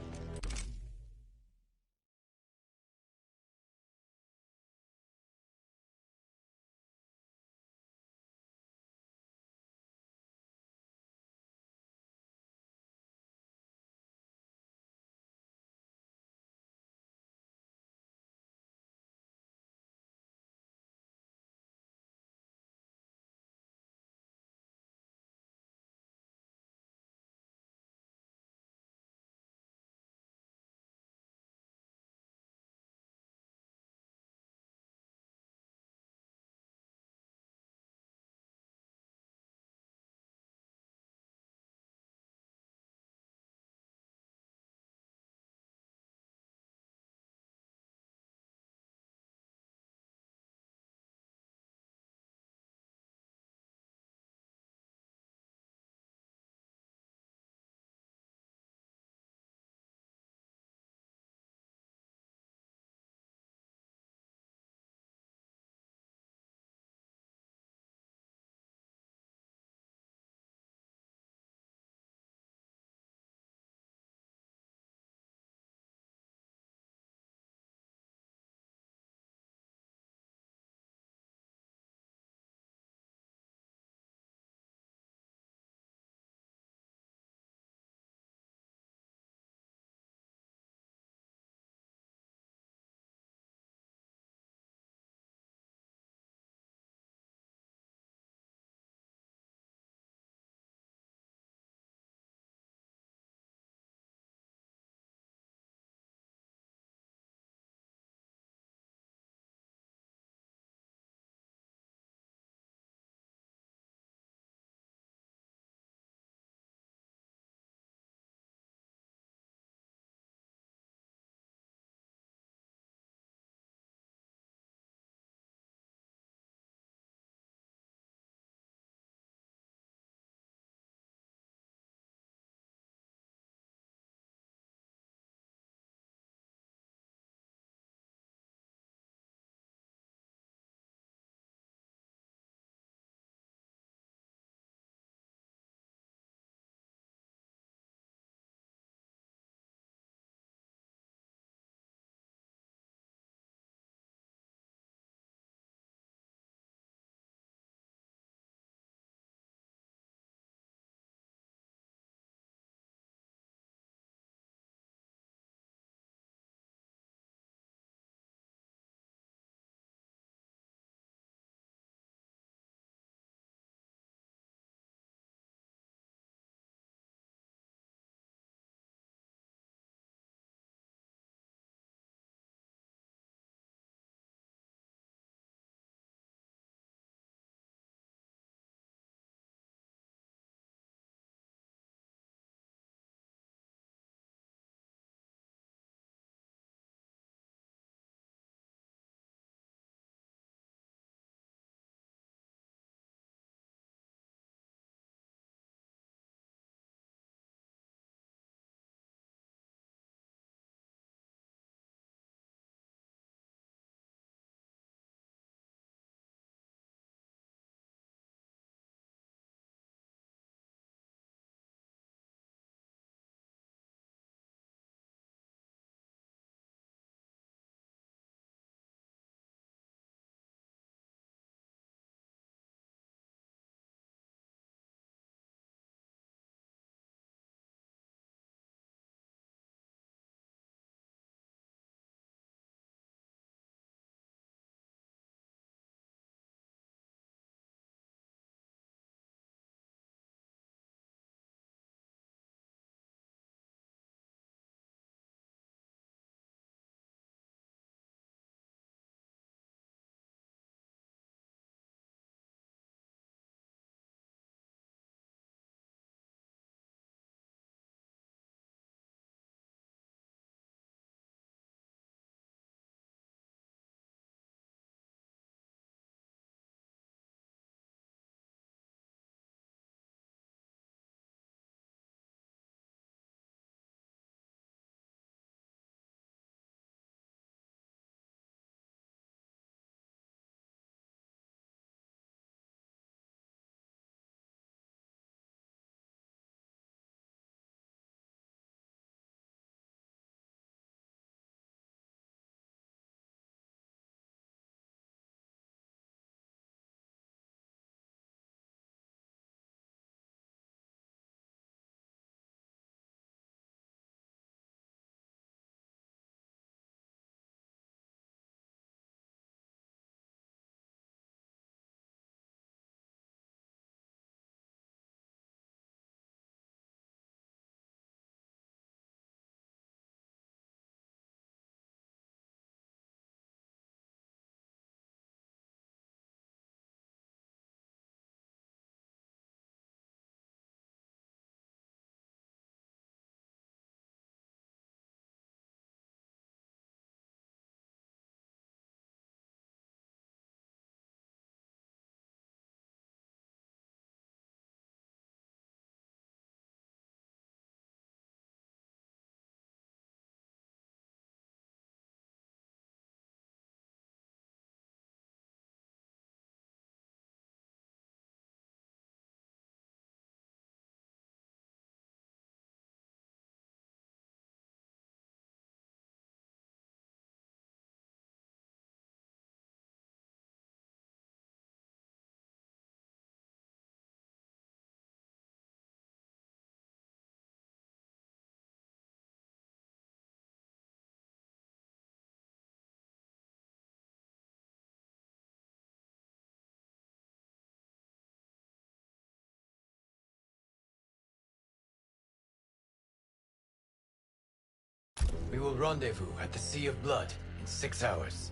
We will rendezvous at the Sea of Blood in 6 hours.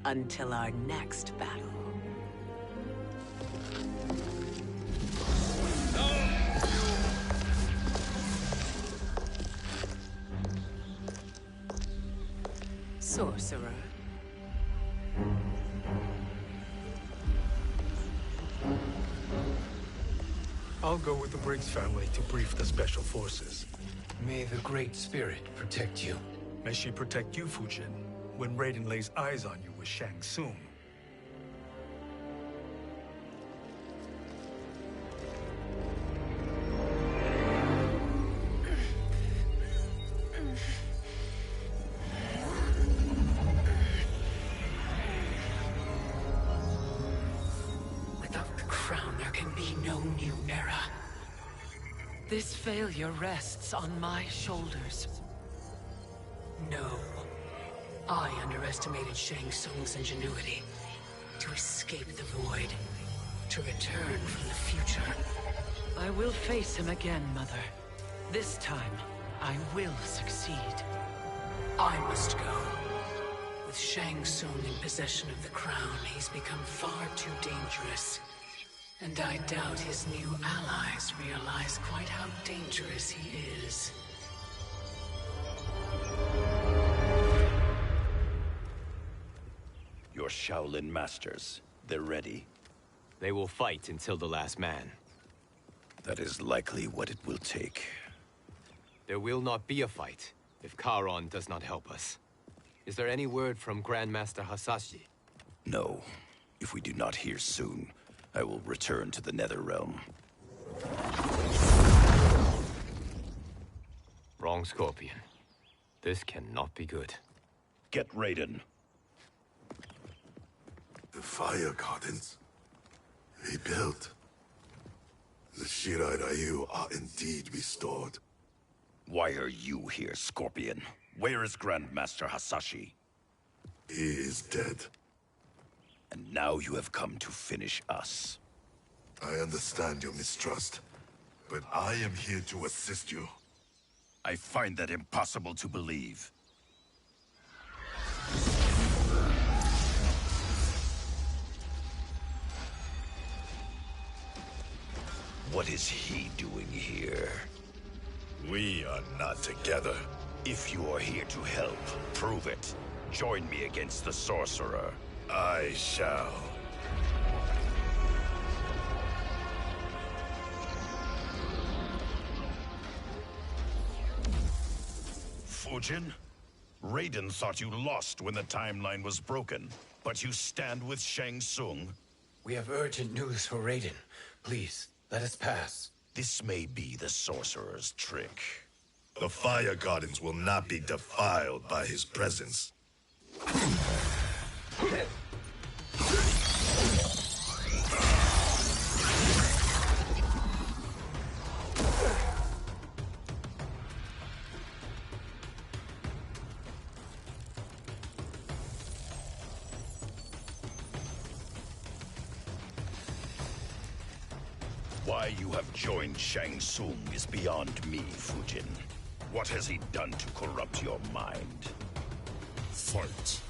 Until our next battle. Sorcerer. I'll go with the Briggs family to brief the Special Forces. May the Great Spirit protect you. May she protect you, Fujin, when Raiden lays eyes on you with Shang Tsung. Without the crown, there can be no new era. This failure rests on my shoulders. No. I underestimated Shang Tsung's ingenuity. To escape the void. To return from the future. I will face him again, Mother. This time, I will succeed. I must go. With Shang Tsung in possession of the crown, he's become far too dangerous. And I doubt his new allies realize quite how dangerous he is. Your Shaolin masters, they're ready. They will fight until the last man. That is likely what it will take. There will not be a fight if Charon does not help us. Is there any word from Grandmaster Hasashi? No. If we do not hear soon, I will return to the Netherrealm. Wrong, Scorpion. This cannot be good. Get Raiden. The Fire Gardens. Rebuilt. The Shirai Ryu are indeed restored. Why are you here, Scorpion? Where is Grandmaster Hasashi? He is dead. And now you have come to finish us. I understand your mistrust, but I am here to assist you. I find that impossible to believe. What is he doing here? We are not together. If you are here to help, prove it. Join me against the Sorcerer. I shall. Fujin? Raiden thought you lost when the timeline was broken, but you stand with Shang Tsung? We have urgent news for Raiden. Please, let us pass. This may be the Sorcerer's trick. The Fire Gardens will not be defiled by his presence. Why you have joined Shang Tsung is beyond me, Fujin. What has he done to corrupt your mind? Fight.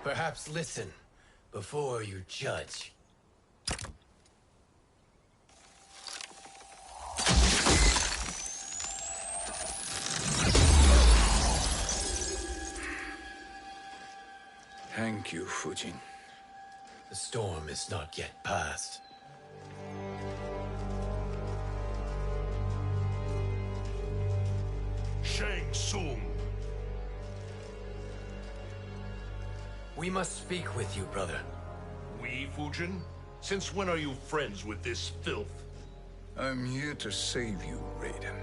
Perhaps listen before you judge. Thank you, Fujin. The storm is not yet past. Shang Tsung! We must speak with you, brother. We, Fujin? Since when are you friends with this filth? I'm here to save you, Raiden.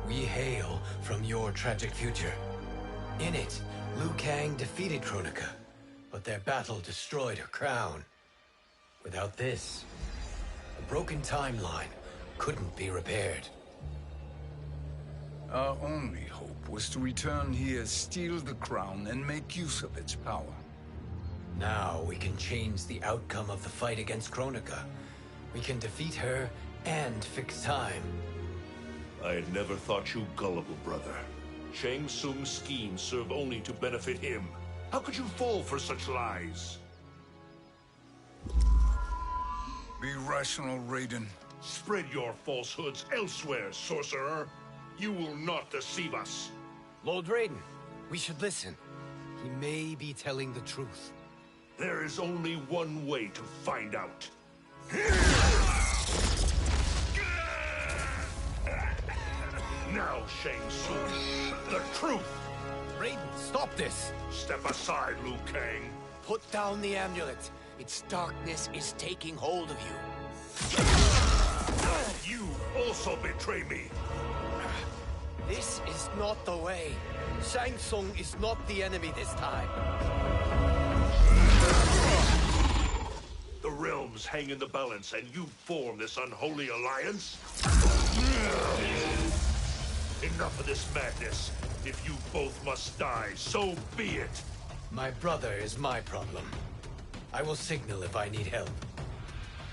We hail from your tragic future. In it, Liu Kang defeated Kronika, but their battle destroyed her crown. Without this, a broken timeline couldn't be repaired. Our only hope was to return here, steal the crown, and make use of its power. Now we can change the outcome of the fight against Kronika. We can defeat her and fix time. I had never thought you gullible, brother. Shang Tsung's schemes serve only to benefit him. How could you fall for such lies? Be rational, Raiden. Spread your falsehoods elsewhere, sorcerer. You will not deceive us. Lord Raiden, we should listen. He may be telling the truth. There is only one way to find out. Now, Shang Tsung, the truth! Raiden, stop this! Step aside, Liu Kang. Put down the amulet. Its darkness is taking hold of you. You also betray me. This is not the way. Shang Tsung is not the enemy this time. The realms hang in the balance, and you form this unholy alliance? Enough of this madness. If you both must die, so be it. My brother is my problem. I will signal if I need help.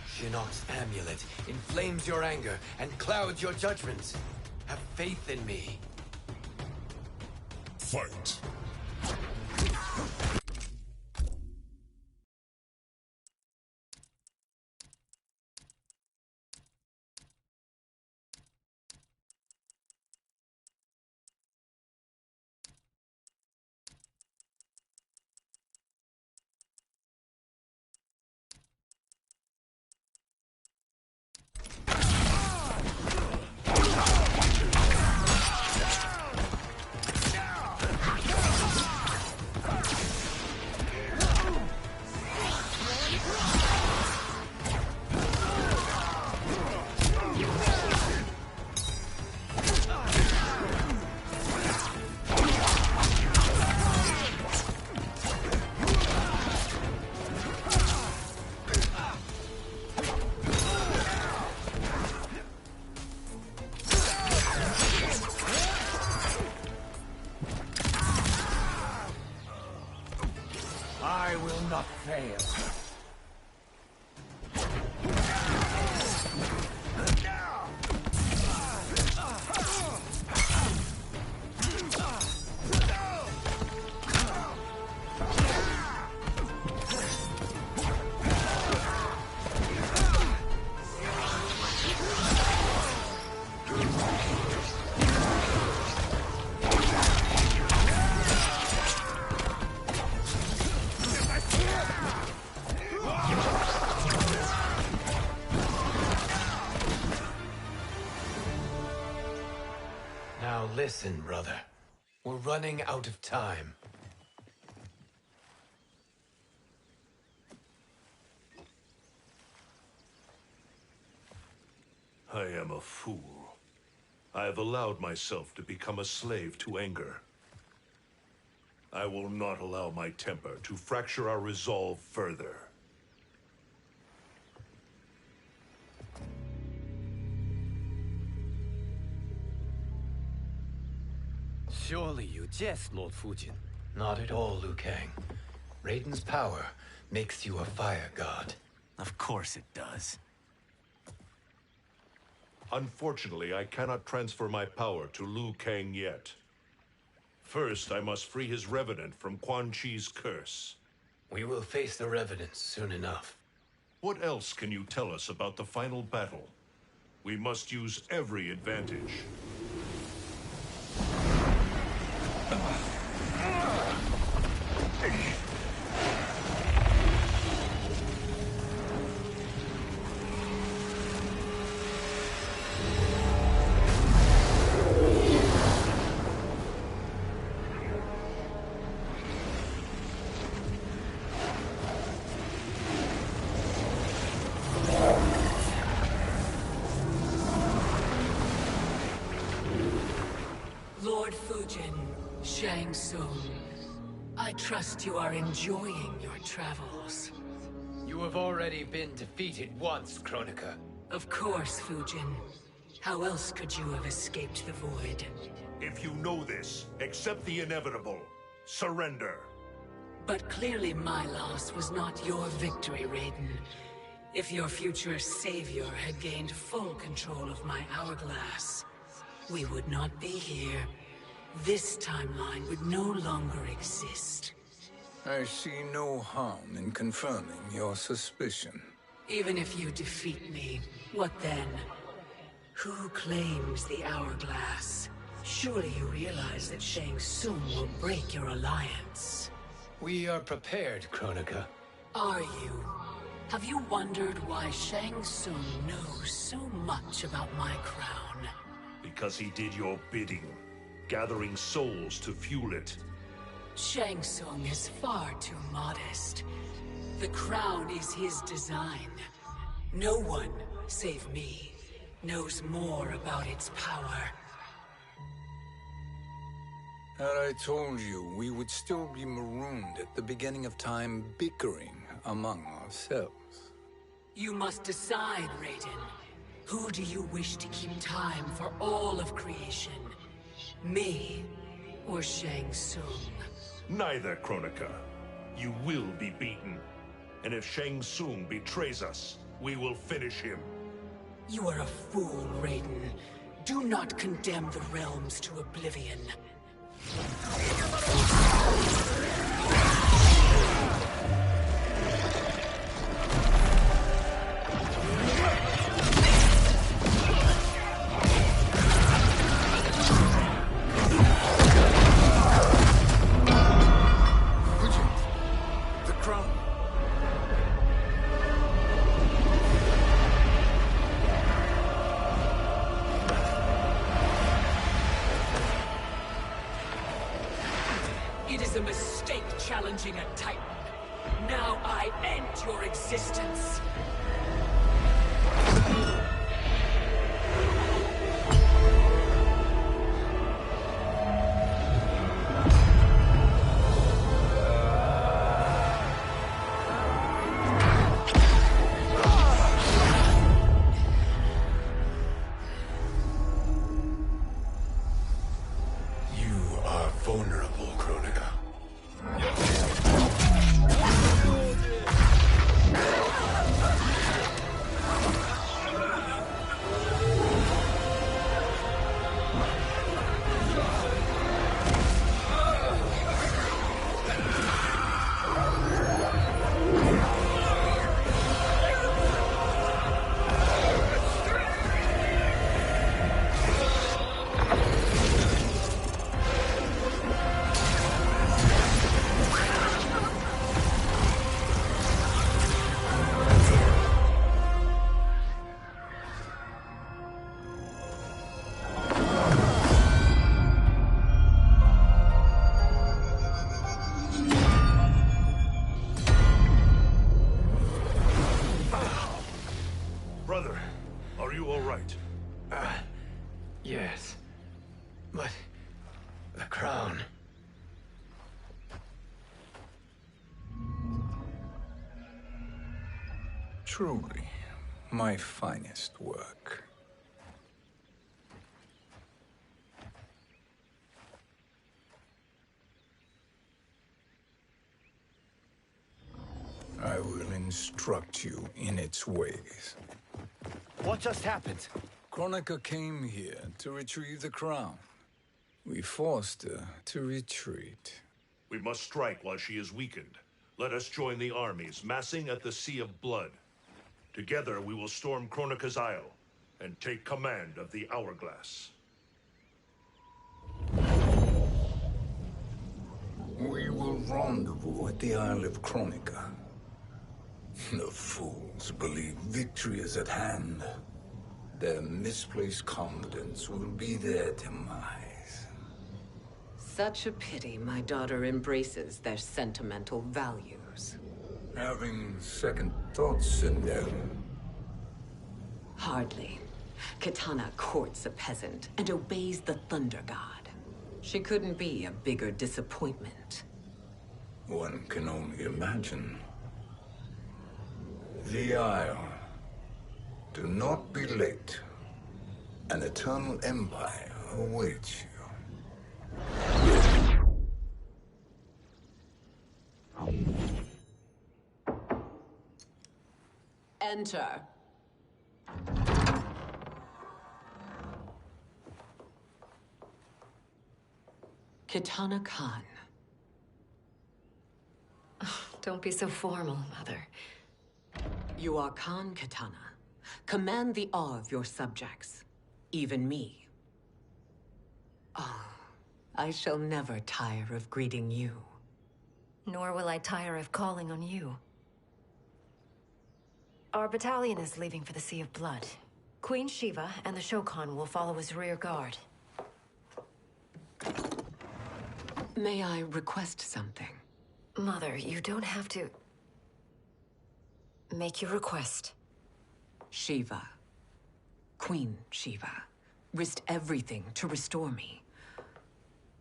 Shinnok's amulet inflames your anger and clouds your judgments. Have faith in me. Fight. I will not fail. Now listen, brother. We're running out of time. I am a fool. I have allowed myself to become a slave to anger. I will not allow my temper to fracture our resolve further. Surely you jest, Lord Fujin. Not at all, Liu Kang. Raiden's power makes you a fire god. Of course it does. Unfortunately, I cannot transfer my power to Liu Kang yet. First, I must free his revenant from Quan Chi's curse. We will face the revenants soon enough. What else can you tell us about the final battle? We must use every advantage. Lord Fujin, Shang Tsung, I trust you are enjoying your travels. You have already been defeated once, Kronika. Of course, Fujin. How else could you have escaped the void? If you know this, accept the inevitable. Surrender. But clearly my loss was not your victory, Raiden. If your future savior had gained full control of my hourglass, we would not be here. This timeline would no longer exist. I see no harm in confirming your suspicion. Even if you defeat me, what then? Who claims the hourglass? Surely you realize that Shang Tsung will break your alliance. We are prepared, Kronika. Are you? Have you wondered why Shang Tsung knows so much about my crown? Because he did your bidding, gathering souls to fuel it. Shang Tsung is far too modest. The crown is his design. No one, save me, knows more about its power. Had I told you, we would still be marooned at the beginning of time, bickering among ourselves. You must decide, Raiden. Who do you wish to keep time for all of creation? Me or Shang Tsung? Neither, Kronika. You will be beaten. And if Shang Tsung betrays us, we will finish him. You are a fool, Raiden. Do not condemn the realms to oblivion. It is a mistake challenging a Titan. Now I end your existence. You are vulnerable, Kronika. Brother, are you all right? Yes. But... the crown... Truly, my finest work. I will instruct you in its ways. What just happened? Kronika came here to retrieve the crown. We forced her to retreat. We must strike while she is weakened. Let us join the armies, massing at the Sea of Blood. Together we will storm Kronika's Isle, and take command of the Hourglass. We will rendezvous at the Isle of Kronika. The fools believe victory is at hand. Their misplaced confidence will be their demise. Such a pity my daughter embraces their sentimental values. Having second thoughts, Sindel? Hardly. Kitana courts a peasant and obeys the Thunder God. She couldn't be a bigger disappointment. One can only imagine. The Isle. Do not be late. An eternal empire awaits you. Enter. Kitana Khan. Don't be so formal, Mother. You are Khan Kitana. Command the awe of your subjects. Even me. Oh, I shall never tire of greeting you. Nor will I tire of calling on you. Our battalion is leaving for the Sea of Blood. Queen Shiva and the Shokan will follow as rear guard. May I request something? Mother, you don't have to... Make your request. Shiva. Queen Shiva. Risked everything to restore me.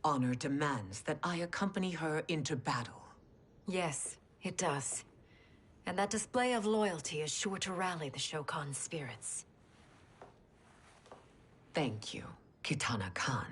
Honor demands that I accompany her into battle. Yes, it does. And that display of loyalty is sure to rally the Shokan's spirits. Thank you, Kitana Khan.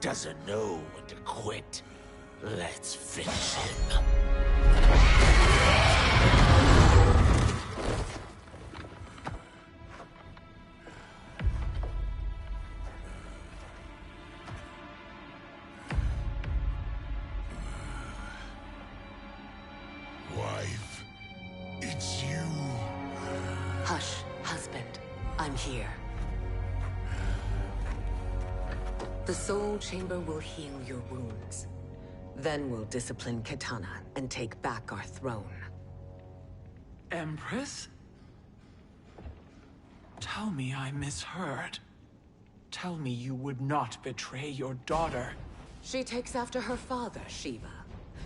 Doesn't know when to quit. Let's finish him. Wife, it's you. Hush, husband. I'm here. The Soul Chamber will heal your wounds. Then we'll discipline Kitana and take back our throne. Empress? Tell me I misheard. Tell me you would not betray your daughter. She takes after her father, Shiva.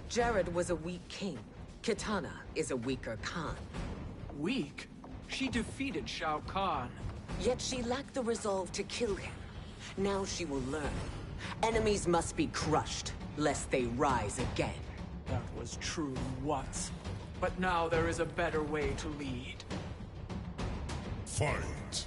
Jared was a weak king. Kitana is a weaker Khan. Weak? She defeated Shao Kahn. Yet she lacked the resolve to kill him. Now she will learn. Enemies must be crushed, lest they rise again. That was true once. But now there is a better way to lead. Fight!